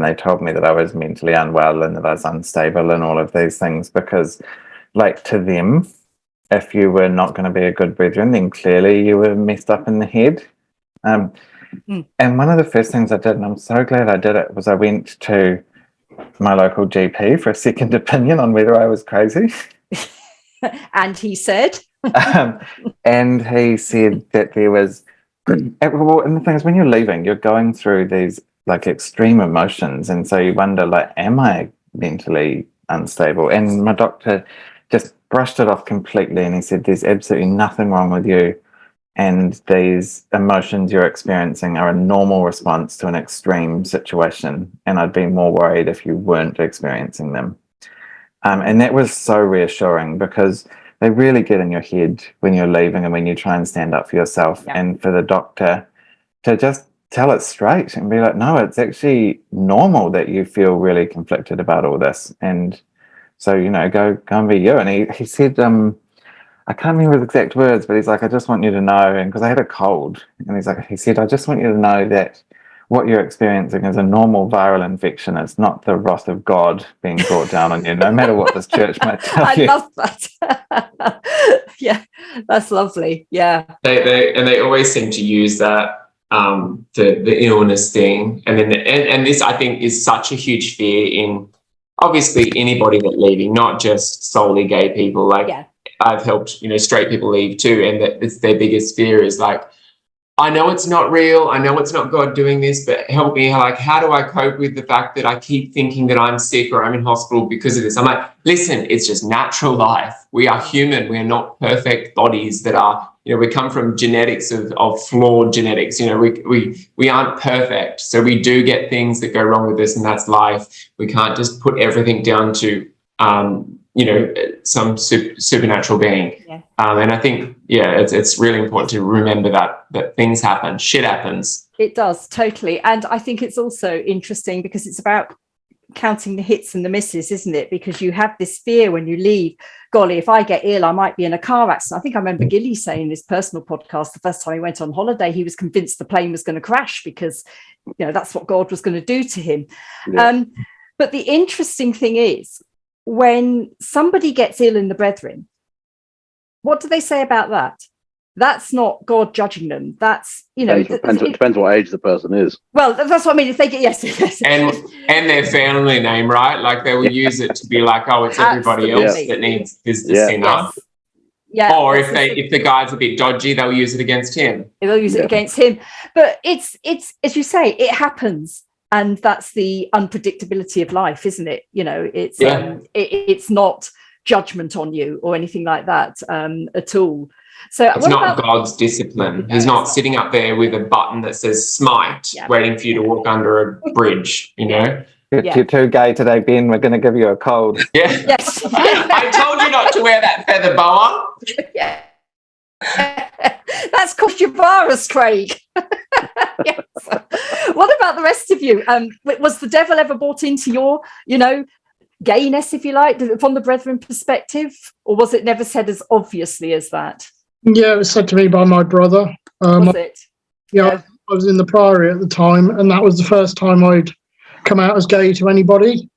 They told me that I was mentally unwell and that I was unstable and all of these things because, like, to them, if you were not going to be a good brethren, then clearly you were messed up in the head. And one of the first things I did, and I'm so glad I did it, was I went to my local GP for a second opinion on whether I was crazy. And he said? And he said that there was... Well, and the thing is, when you're leaving, you're going through these like extreme emotions, and so you wonder, like, am I mentally unstable? And my doctor just brushed it off completely, and he said there's absolutely nothing wrong with you, and these emotions you're experiencing are a normal response to an extreme situation, and I'd be more worried if you weren't experiencing them. And that was so reassuring because they really get in your head when you're leaving and when you try and stand up for yourself. And for the doctor to just tell it straight and be like, no, it's actually normal that you feel really conflicted about all this. And so, you know, go and be you. And he said, I can't remember his exact words, but he's like, I just want you to know, and because I had a cold, and he said, I just want you to know that what you're experiencing is a normal viral infection. It's not the wrath of God being brought down on you, no matter what this church might tell you. I love that. Yeah, that's lovely. Yeah. They always seem to use that, the illness thing. And then and this, I think, is such a huge fear in obviously anybody that's leaving, not just solely gay people. Like, I've helped, you know, straight people leave too, and that it's their biggest fear is like, I know it's not real, I know it's not God doing this, but help me, like, how do I cope with the fact that I keep thinking that I'm sick or I'm in hospital because of this? I'm like, listen, it's just natural life. We are human. We are not perfect bodies that are, you know, we come from genetics of flawed genetics. You know, we aren't perfect. So we do get things that go wrong with us, and that's life. We can't just put everything down to, you know, some supernatural being. And I think, it's really important to remember that things happen, shit happens. It does, totally. And I think it's also interesting because it's about counting the hits and the misses, isn't it? Because you have this fear when you leave, golly, if I get ill, I might be in a car accident. I think I remember Gilly saying in his personal podcast, the first time he went on holiday, he was convinced the plane was going to crash because, you know, that's what God was going to do to him. But the interesting thing is, when somebody gets ill in the Brethren, what do they say about that? That's not God judging them. That's, you know, depends what age the person is. Well, that's what I mean. If they get yes. And their family name, right? Like, they will use it to be like, oh, it's everybody else that needs this sinner. Or if the guy's a bit dodgy, they'll use it against him. They'll use it against him. But it's as you say, it happens. And that's the unpredictability of life, isn't it? You know, it's it's not judgment on you or anything like that at all. So it's not God's discipline. He's not sitting up there with a button that says smite, waiting for you to walk under a bridge, you know? You're too gay today, Ben. We're going to give you a cold. Yes. I told you not to wear that feather boa. That's caused you virus, Craig. Yes. What about the rest of you? Was the devil ever brought into your, you know, gayness, if you like, from the Brethren perspective, or was it never said as obviously as that? Yeah, it was said to me by my brother. Was it? Yeah, I was in the Priory at the time, and that was the first time I'd come out as gay to anybody.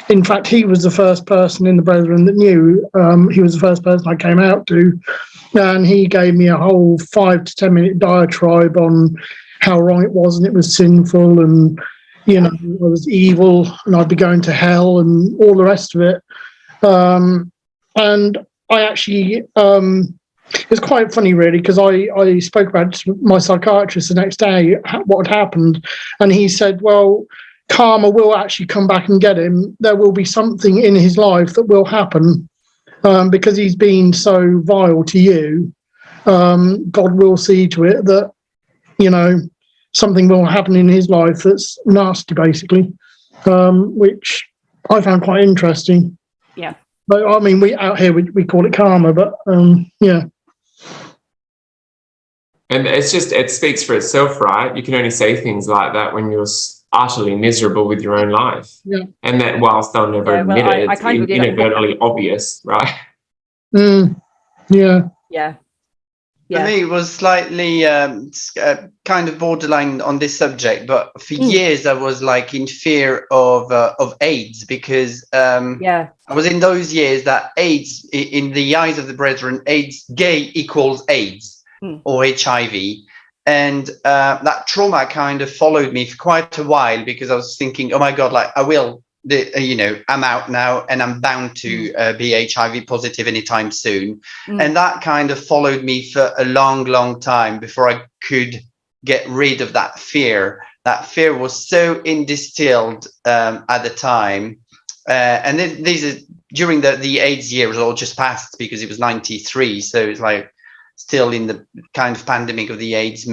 In fact, he was the first person in the Brethren that knew. He was the first person I came out to, and he gave me a whole 5 to 10 minute diatribe on how wrong it was, and it was sinful, and I was evil, and I'd be going to hell, and all the rest of it. And I actually, it was quite funny, really, because I spoke about it to my psychiatrist the next day, what had happened, and he said, well, karma will actually come back and get him. There will be something in his life that will happen because he's been so vile to you. God will see to it that, something will happen in his life that's nasty, basically, which I found quite interesting. Yeah. But I mean, we out here, we call it karma, but yeah. And it speaks for itself, right? You can only say things like that when you're utterly miserable with your own life. Yeah. And that whilst they'll never admit it, it's inadvertently obvious, right? Yeah. Yeah. For me, it was slightly kind of borderline on this subject, but for years I was like in fear of AIDS because I was in those years that AIDS, in the eyes of the Brethren, AIDS, gay equals AIDS or HIV. And that trauma kind of followed me for quite a while because I was thinking, oh my God, like I'm out now and I'm bound to be HIV positive anytime soon. And that kind of followed me for a long, long time before I could get rid of that fear. That fear was so instilled at the time. And then these are during the AIDS year was all just passed because it was 93. So it's like still in the kind of pandemic of the AIDS,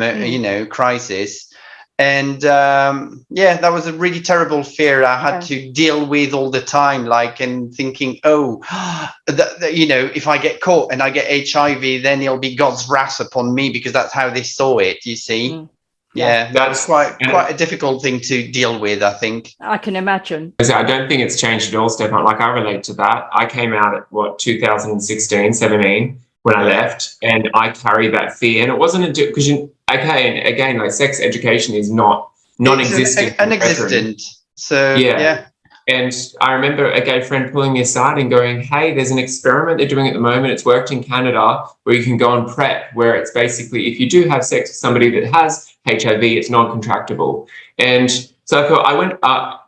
crisis. And that was a really terrible fear I had to deal with all the time, and thinking, if I get caught and I get HIV, then it'll be God's wrath upon me because that's how they saw it, you see. That's quite a difficult thing to deal with, I think. I can imagine. I don't think it's changed at all, Stefan. Like, I relate to that. I came out at 2016, 17 when I left, and I carried that fear. And it wasn't because again, like, sex education is non-existent. Non-existent. So yeah. And I remember a gay friend pulling me aside and going, hey, there's an experiment they're doing at the moment. It's worked in Canada where you can go on PrEP, where it's basically if you do have sex with somebody that has HIV, it's non-contractable. And so I thought I went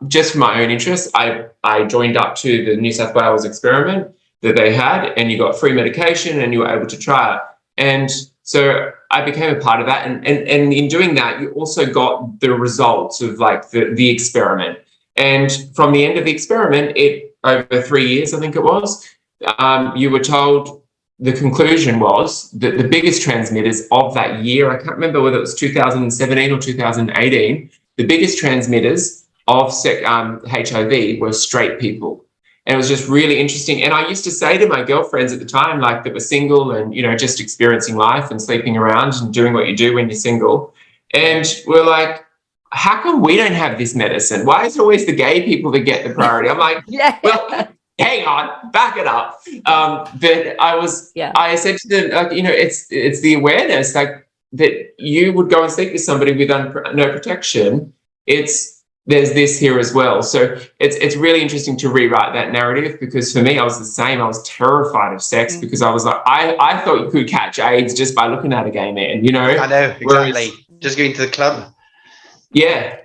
just for my own interest. I joined up to the New South Wales experiment that they had, and you got free medication and you were able to try it. And so I became a part of that. And in doing that, you also got the results of like the experiment. And from the end of the experiment, over 3 years, I think it was, you were told the conclusion was that the biggest transmitters of that year, I can't remember whether it was 2017 or 2018, the biggest transmitters of HIV were straight people. And it was just really interesting. And I used to say to my girlfriends at the time, like, that were single and, just experiencing life and sleeping around and doing what you do when you're single. And we're like, how come we don't have this medicine? Why is it always the gay people that get the priority? I'm like, well, hang on, back it up. But I said to them, like, it's the awareness, like, that you would go and sleep with somebody with no protection. There's this here as well. So it's really interesting to rewrite that narrative, because for me, I was the same. I was terrified of sex because I was like, I thought you could catch AIDS just by looking at a gay man, I know, exactly. Just going to the club. Yeah.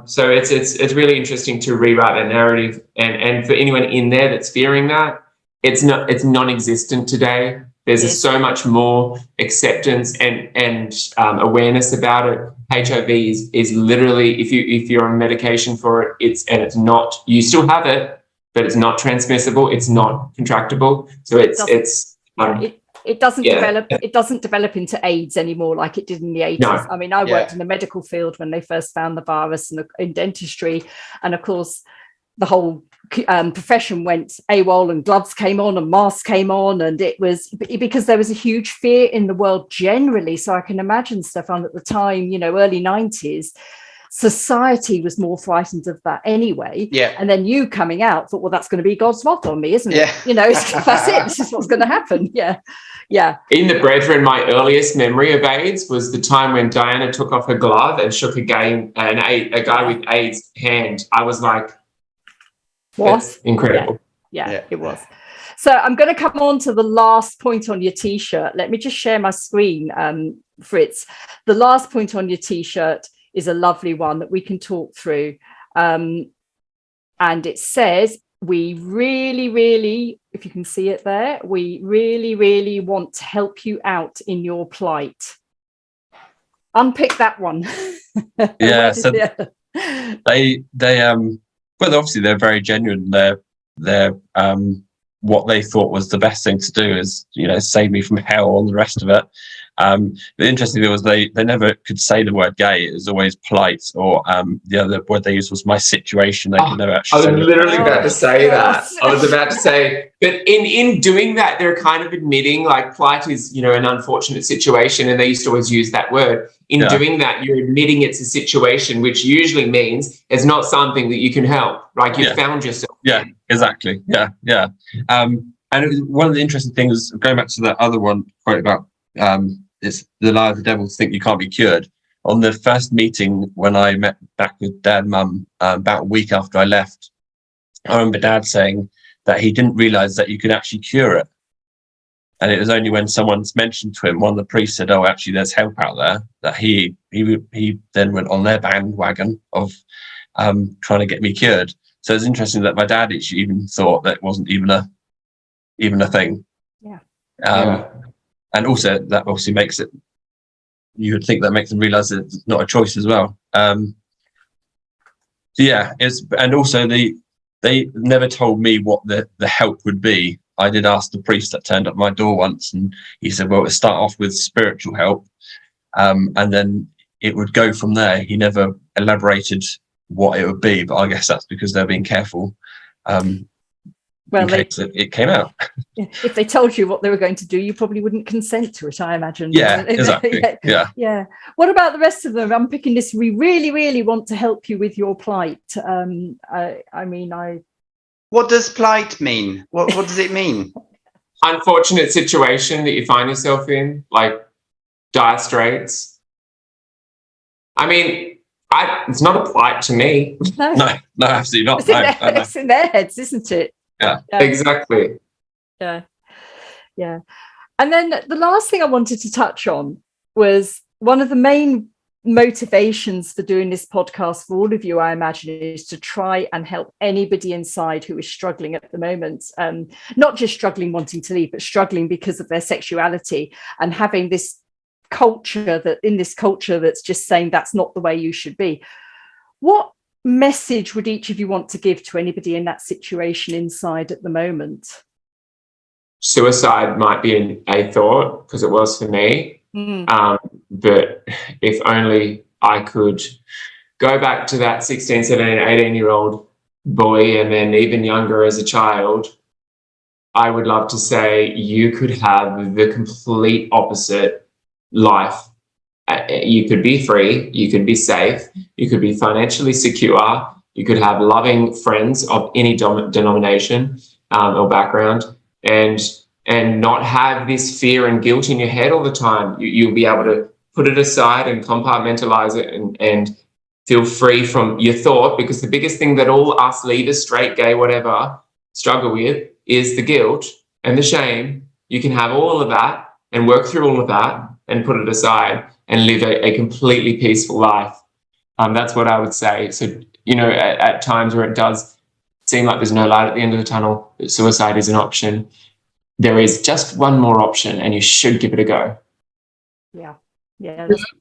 So it's really interesting to rewrite that narrative. And for anyone in there that's fearing that, it's non-existent today. There's so much more acceptance and awareness about it. HIV is literally, if you're on medication for it, it's not, you still have it, but it's not transmissible. It's not contractable. So it doesn't develop into AIDS anymore like it did in the 80s. No. I mean, I worked in the medical field when they first found the virus and in dentistry, and of course the whole profession went AWOL and gloves came on and masks came on, and it was because there was a huge fear in the world generally. So I can imagine, Stefan, at the time, early 90s, society was more frightened of that anyway. Yeah. And then you coming out thought, well, that's going to be God's wrath on me, isn't it? Yeah. You know, that's it. This is what's going to happen. Yeah. Yeah. In the brethren, my earliest memory of AIDS was the time when Diana took off her glove and shook a guy with AIDS hand. I was like, What? Incredible. Yeah, it was. So I'm going to come on to the last point on your T-shirt. Let me just share my screen, Fritz. The last point on your T-shirt is a lovely one that we can talk through. And it says, we really, really, if you can see it there, we really, really want to help you out in your plight. Unpick that one. Yeah, so they well, obviously they're very genuine. They're what they thought was the best thing to do is, you know, save me from hell and the rest of it. But interestingly, was they never could say the word gay. It was always polite, or the other word they used was my situation. They could never actually. I was literally about to say that. I was about to say, but in doing that, they're kind of admitting like plight is, you know, an unfortunate situation, and they used to always use that word. In doing that, you're admitting it's a situation, which usually means it's not something that you can help. Like you found yourself. Yeah, exactly. Yeah. And it was one of the interesting things, going back to that other one quote about it's the lie of the devil to think you can't be cured. On the first meeting when I met back with Dad and Mum, about a week after I left, I remember Dad saying that he didn't realise that you could actually cure it. And it was only when someone's mentioned to him, one of the priests said, "Oh, actually, there's help out there," that he then went on their bandwagon of trying to get me cured. So it's interesting that my dad even thought that it wasn't even a thing. Yeah. And also that obviously makes it, you would think that makes them realise that it's not a choice as well. And also they never told me what the help would be. I did ask the priest that turned up my door once, and he said, well, it'll start off with spiritual help, and then it would go from there. He never elaborated what it would be, but I guess that's because they're being careful. Well, it came out. If they told you what they were going to do, you probably wouldn't consent to it, I imagine. Yeah, exactly. Yeah. What about the rest of them? I'm picking this. We really, really want to help you with your plight. What does plight mean? What does it mean? Unfortunate situation that you find yourself in, like dire straits. I mean, it's not a plight to me. No, absolutely not. It's in their heads, isn't it? Yeah, exactly. Yeah. And then the last thing I wanted to touch on was one of the main motivations for doing this podcast for all of you, I imagine, is to try and help anybody inside who is struggling at the moment, not just struggling wanting to leave, but struggling because of their sexuality, and having this culture that's just saying that's not the way you should be. What message would each of you want to give to anybody in that situation inside at the moment? Suicide might be a thought, because it was for me. But if only I could go back to that 16, 17, 18-year-old boy, and then even younger as a child, I would love to say you could have the complete opposite life. You could be free, you could be safe, you could be financially secure, you could have loving friends of any denomination or background, and not have this fear and guilt in your head all the time. You'll be able to put it aside and compartmentalize it and feel free from your thought, because the biggest thing that all us leaders, straight, gay, whatever, struggle with is the guilt and the shame. You can have all of that and work through all of that and put it aside and live a completely peaceful life. That's what I would say. So, you know, at times where it does seem like there's no light at the end of the tunnel, suicide is an option. There is just one more option, and you should give it a go. Yeah.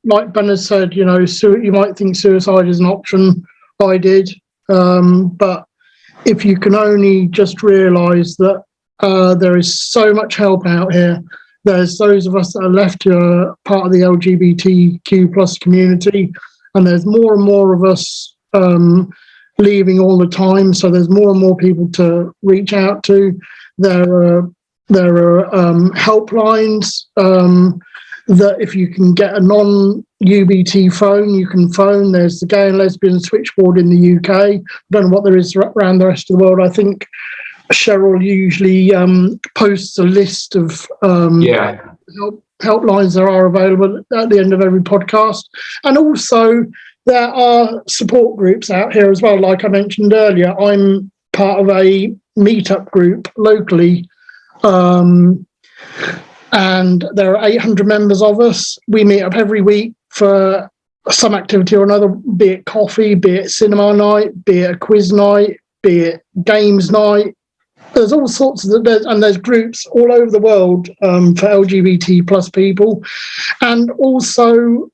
Like Ben has said, you know, you might think suicide is an option. I did. But if you can only just realise that there is so much help out here. There's those of us that are left who are part of the LGBTQ plus community, and there's more and more of us leaving all the time. So there's more and more people to reach out to. There are helplines that if you can get a UBT phone. You can phone. There's the gay and lesbian switchboard in the UK. I don't know what there is around the rest of the world. I think Cheryl usually posts a list of helplines that are available at the end of every podcast. And also there are support groups out here as well. Like I mentioned earlier, I'm part of a meetup group locally, and there are 800 members of us. We meet up every week for some activity or another, be it coffee, be it cinema night, be it a quiz night, be it games night. There's all sorts of, and there's groups all over the world for LGBT plus people. And also,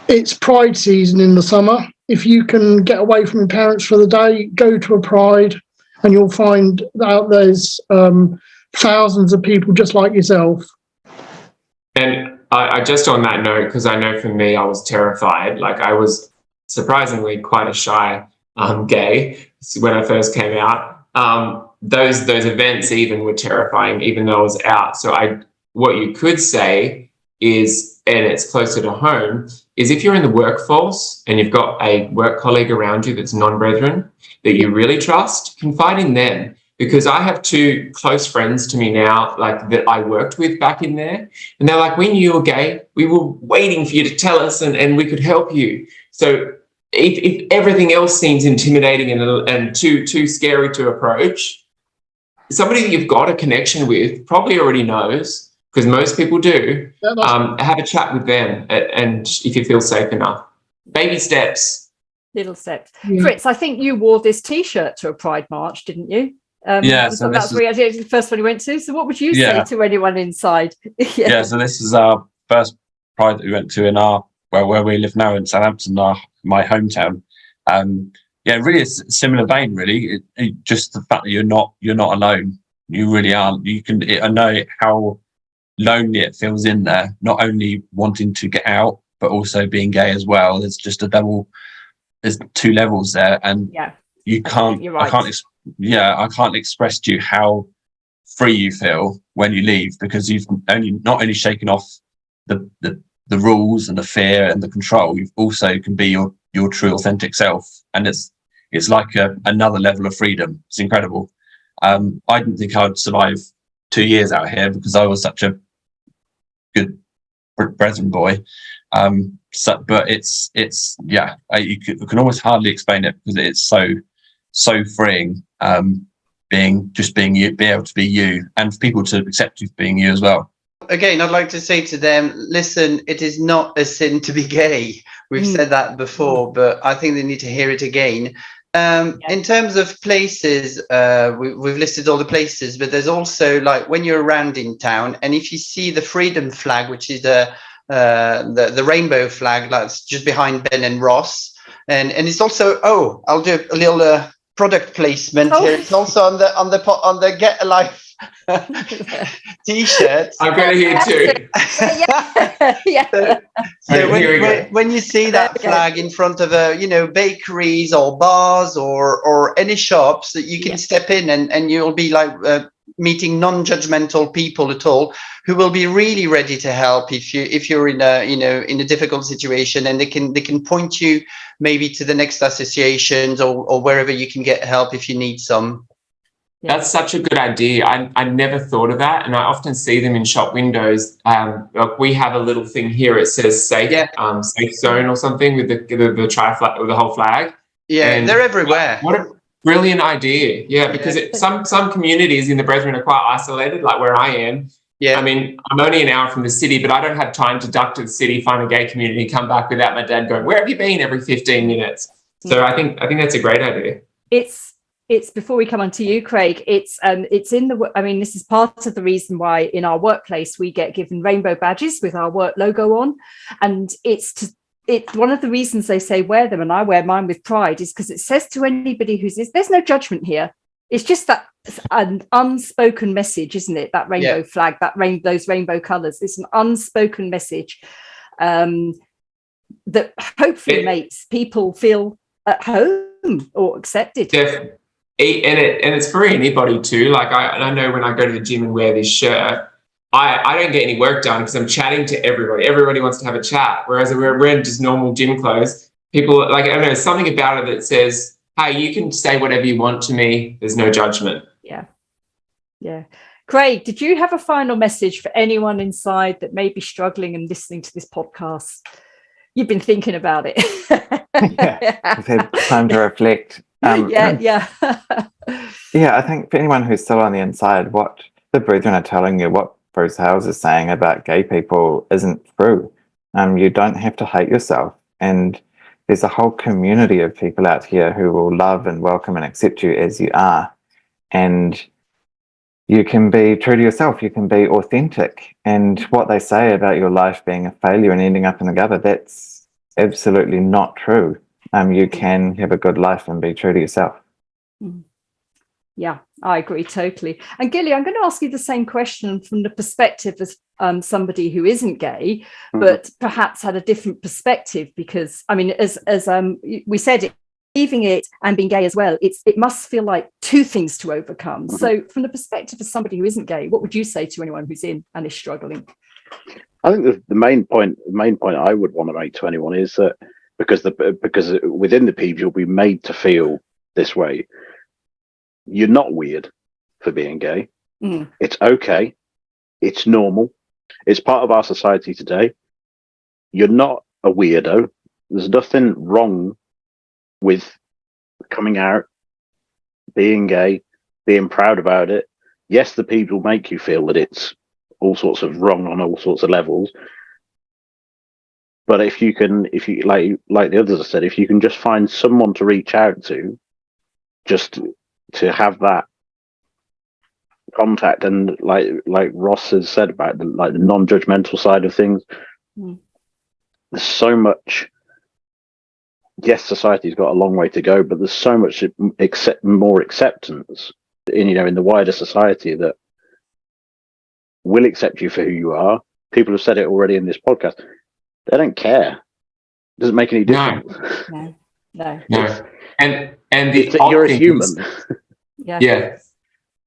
it's Pride season in the summer. If you can get away from your parents for the day, go to a Pride, and you'll find out there's thousands of people just like yourself. And I just on that note, because I know for me, I was terrified. Like, I was surprisingly quite a shy gay when I first came out. Those events even were terrifying, even though I was out. So what you could say is, and it's closer to home, is if you're in the workforce and you've got a work colleague around you that's non-brethren that you really trust, confide in them. Because I have two close friends to me now, like that I worked with back in there, and they're like, "We knew you were gay. We were waiting for you to tell us, and we could help you." So if everything else seems intimidating and too scary to approach, somebody that you've got a connection with probably already knows, because most people do. Have a chat with them, and if you feel safe enough, baby steps, little steps. Yeah. Fritz, I think you wore this T-shirt to a Pride march, didn't you? So that's the first one you went to. So what would you say to anyone inside? So this is our first Pride that we went to in where we live now in Southampton, my hometown. Really a similar vein. Really, just the fact that you're not alone. You really aren't. I know how lonely it feels in there. Not only wanting to get out, but also being gay as well. There's just there's two levels there, and you can't. You're right. I can't express to you how free you feel when you leave, because you've not only shaken off the rules and the fear and the control, you've also can be your true authentic self, and it's like another level of freedom. It's incredible. I didn't think I'd survive 2 years out here because I was such a good brethren boy. But it's you can almost hardly explain it, because it's so freeing, being you, be able to be you, and for people to accept you for being you as well. Again, I'd like to say to them, listen, it is not a sin to be gay. We've said that before, but I think they need to hear it again. In terms of places, we've listed all the places, but there's also, like, when you're around in town, and if you see the freedom flag, which is the rainbow flag that's just behind Ben and Ross, and it's also, I'll do a little product placement here. It's also on the Get a Life T-shirt. I've got it here too. So when you see that flag in front of bakeries or bars or any shops, that you can step in and you'll be like meeting non-judgmental people at all, who will be really ready to help if you're in a difficult situation, and they can point you maybe to the next associations or wherever you can get help if you need some. That's such a good idea. I never thought of that, and I often see them in shop windows. Like, we have a little thing here. It says safe zone or something with the tri-flag, with the whole flag. Yeah, and they're everywhere. What a brilliant idea! Yeah, because some communities in the Brethren are quite isolated, like where I am. Yeah, I mean, I'm only an hour from the city, but I don't have time to duck to the city, find a gay community, come back without my dad going, "Where have you been?" every 15 minutes. So I think that's a great idea. It's before we come on to you, Craig, it's in the, I mean, this is part of the reason why in our workplace we get given rainbow badges with our work logo on. And it's one of the reasons they say wear them, and I wear mine with pride, is because it says to anybody there's no judgment here. It's just that an unspoken message, isn't it? That rainbow flag, those rainbow colours. It's an unspoken message that hopefully makes people feel at home or accepted. Definitely. And it's for anybody too. Like I know when I go to the gym and wear this shirt, I don't get any work done because I'm chatting to everybody. Everybody wants to have a chat. Whereas we're in just normal gym clothes. People, like, I don't know, something about it that says, hey, you can say whatever you want to me. There's no judgment. Yeah. Yeah. Craig, did you have a final message for anyone inside that may be struggling and listening to this podcast? You've been thinking about it. Yeah, we've had time to reflect. Yeah. I think for anyone who's still on the inside, what the brethren are telling you, what Bruce Hales is saying about gay people isn't true. You don't have to hate yourself. And there's a whole community of people out here who will love and welcome and accept you as you are. And you can be true to yourself. You can be authentic. And what they say about your life being a failure and ending up in the gutter, that's absolutely not true. You can have a good life and be true to yourself. Yeah, I agree totally. And Gilly, I'm going to ask you the same question from the perspective of somebody who isn't gay, but perhaps had a different perspective, because, I mean, as we said, leaving it and being gay as well, it must feel like two things to overcome. So from the perspective of somebody who isn't gay, what would you say to anyone who's in and is struggling? I think the main point I would want to make to anyone is that because within the PBCC you'll be made to feel this way. You're not weird for being gay. It's okay. It's normal. It's part of our society today. You're not a weirdo. There's nothing wrong with coming out, being gay, being proud about it. Yes, the PBCC will make you feel that it's all sorts of wrong on all sorts of levels. But if you like the others have said, if you can just find someone to reach out to, just to have that contact, and like Ross has said about the non-judgmental side of things, there's so much. Yes, society's got a long way to go, but there's so much more acceptance in the wider society that will accept you for who you are. People have said it already in this podcast. They don't care. It doesn't make any difference. No. And you're a human. Yeah.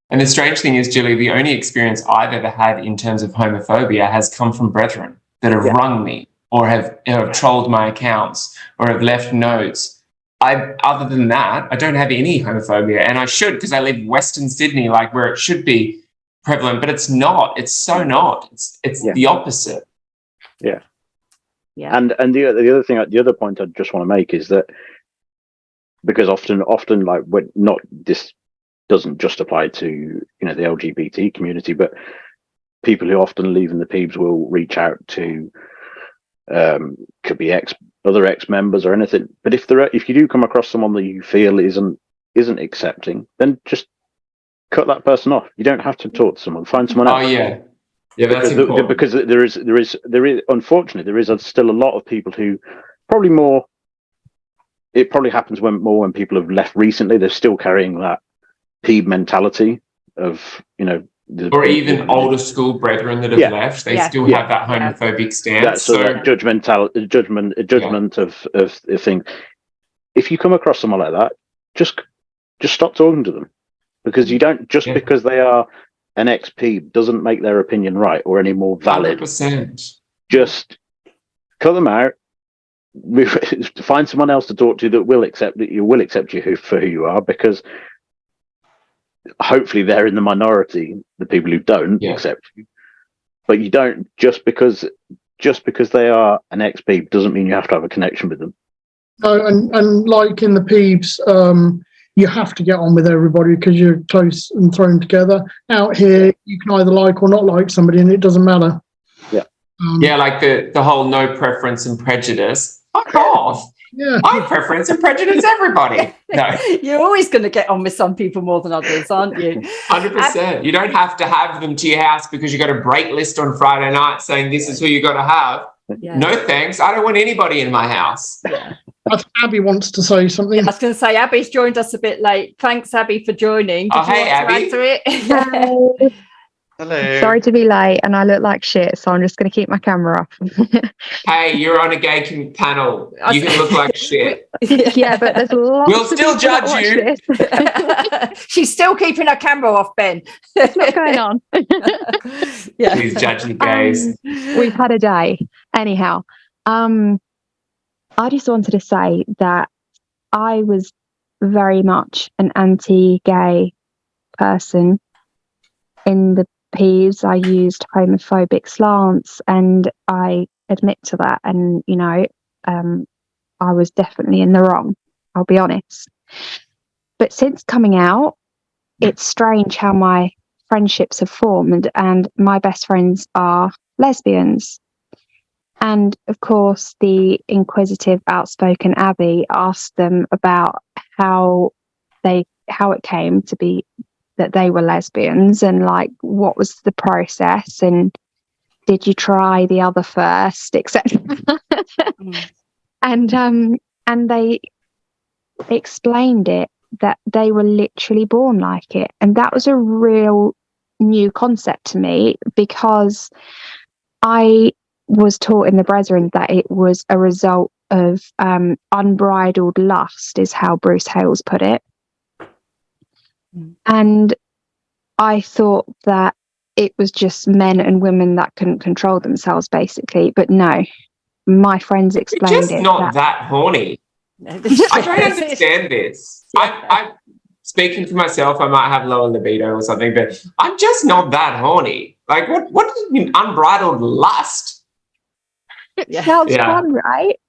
And the strange thing is, Julie, the only experience I've ever had in terms of homophobia has come from brethren that have rung me or have trolled my accounts or have left notes. Other than that, I don't have any homophobia, and I should, because I live Western Sydney, like where it should be prevalent, but it's not. It's so not. It's the opposite. Yeah. And the other point I just want to make is that because often like when not this doesn't just apply to the LGBT community, but people who often leave in the PBCC will reach out to could be other ex-members or anything. But if you do come across someone that you feel isn't accepting, then just cut that person off. You don't have to talk to someone. Find someone else. Oh yeah. Yeah, that's important. Because there is unfortunately there is still a lot of people who probably more. It probably happens when people have left recently. They're still carrying that PBCC mentality of or even older school brethren that have left. They still have that homophobic stance. That judgment of things. If you come across someone like that, just stop talking to them, because you don't because they are an ex-PBCC doesn't make their opinion right or any more valid. 100%. Just cut them out. Find someone else to talk to that will accept you for who you are, because hopefully they're in the minority, the people who don't accept you. But you don't just because they are an ex-PBCC doesn't mean you have to have a connection with them. And like in the PBCC, you have to get on with everybody because you're close and thrown together. Out here, you can either like or not like somebody, and it doesn't matter. Yeah, like the whole no preference and prejudice. Fuck off. Yeah. My preference and prejudice everybody. No. You're always going to get on with some people more than others, aren't you? 100%. You don't have to have them to your house because you got a break list on Friday night saying this is who you got to have. Yeah. No thanks. I don't want anybody in my house. Yeah. I think Abby wants to say something. I was going to say, Abby's joined us a bit late. Thanks, Abby, for joining. Hey, Abby. To it? Hello. Sorry to be late, and I look like shit, so I'm just going to keep my camera off. Hey, you're on a gay panel. You can look like shit. Yeah, but there's lots We'll of still people that judge watch you. this. She's still keeping her camera off, Ben. What's going on? Yeah. Please judge the gays. We've had a day. Anyhow, I just wanted to say that I was very much an anti-gay person. In the P's, I used homophobic slants, and I admit to that. And, you know, I was definitely in the wrong, I'll be honest. But since coming out, it's strange how my friendships have formed, and my best friends are lesbians. And of course, the inquisitive, outspoken Abby asked them about how it came to be that they were lesbians, and like what was the process, and did you try the other first, etc. And they explained it, that they were literally born like it, and that was a real new concept to me, because I was taught in the Brethren that it was a result of unbridled lust, is how Bruce Hales put it. And I thought that it was just men and women that couldn't control themselves, basically. But no, my friends explained You're just it. not that horny. I don't understand this. I'm speaking for myself. I might have lower libido or something, but I'm just not that horny. Like, what does it mean, unbridled lust? Sounds fun, right?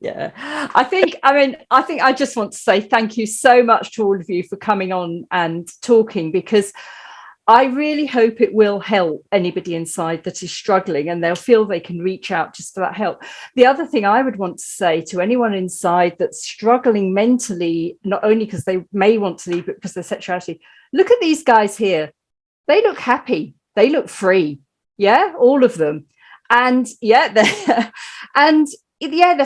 Yeah. I think I just want to say thank you so much to all of you for coming on and talking, because I really hope it will help anybody inside that is struggling, and they'll feel they can reach out just for that help. The other thing I would want to say to anyone inside that's struggling mentally, not only because they may want to leave, but because of their sexuality, look at these guys here. They look happy. They look free. Yeah, all of them. And they've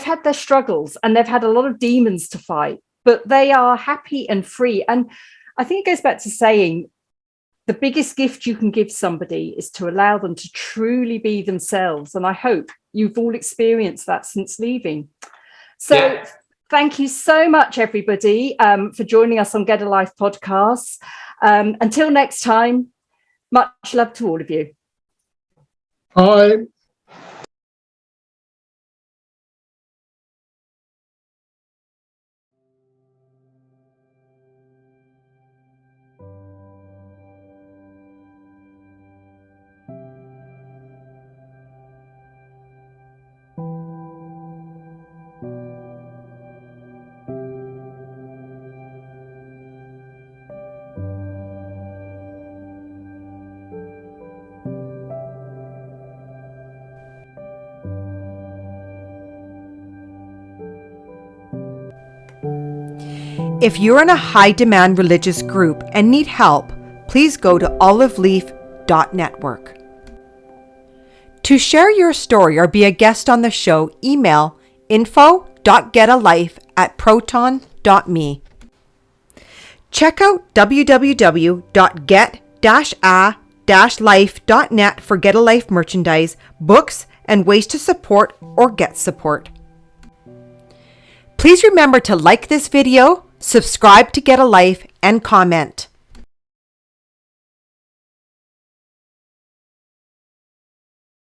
had their struggles, and they've had a lot of demons to fight, but they are happy and free. And I think it goes back to saying the biggest gift you can give somebody is to allow them to truly be themselves. And I hope you've all experienced that since leaving. So thank you so much, everybody, for joining us on Get a Life podcast. Until next time, much love to all of you. Bye. If you're in a high-demand religious group and need help, please go to oliveleaf.network. To share your story or be a guest on the show, email info.getalife@proton.me. Check out www.get-a-life.net for Get a Life merchandise, books, and ways to support or get support. Please remember to like this video, subscribe to Get a Life, and comment.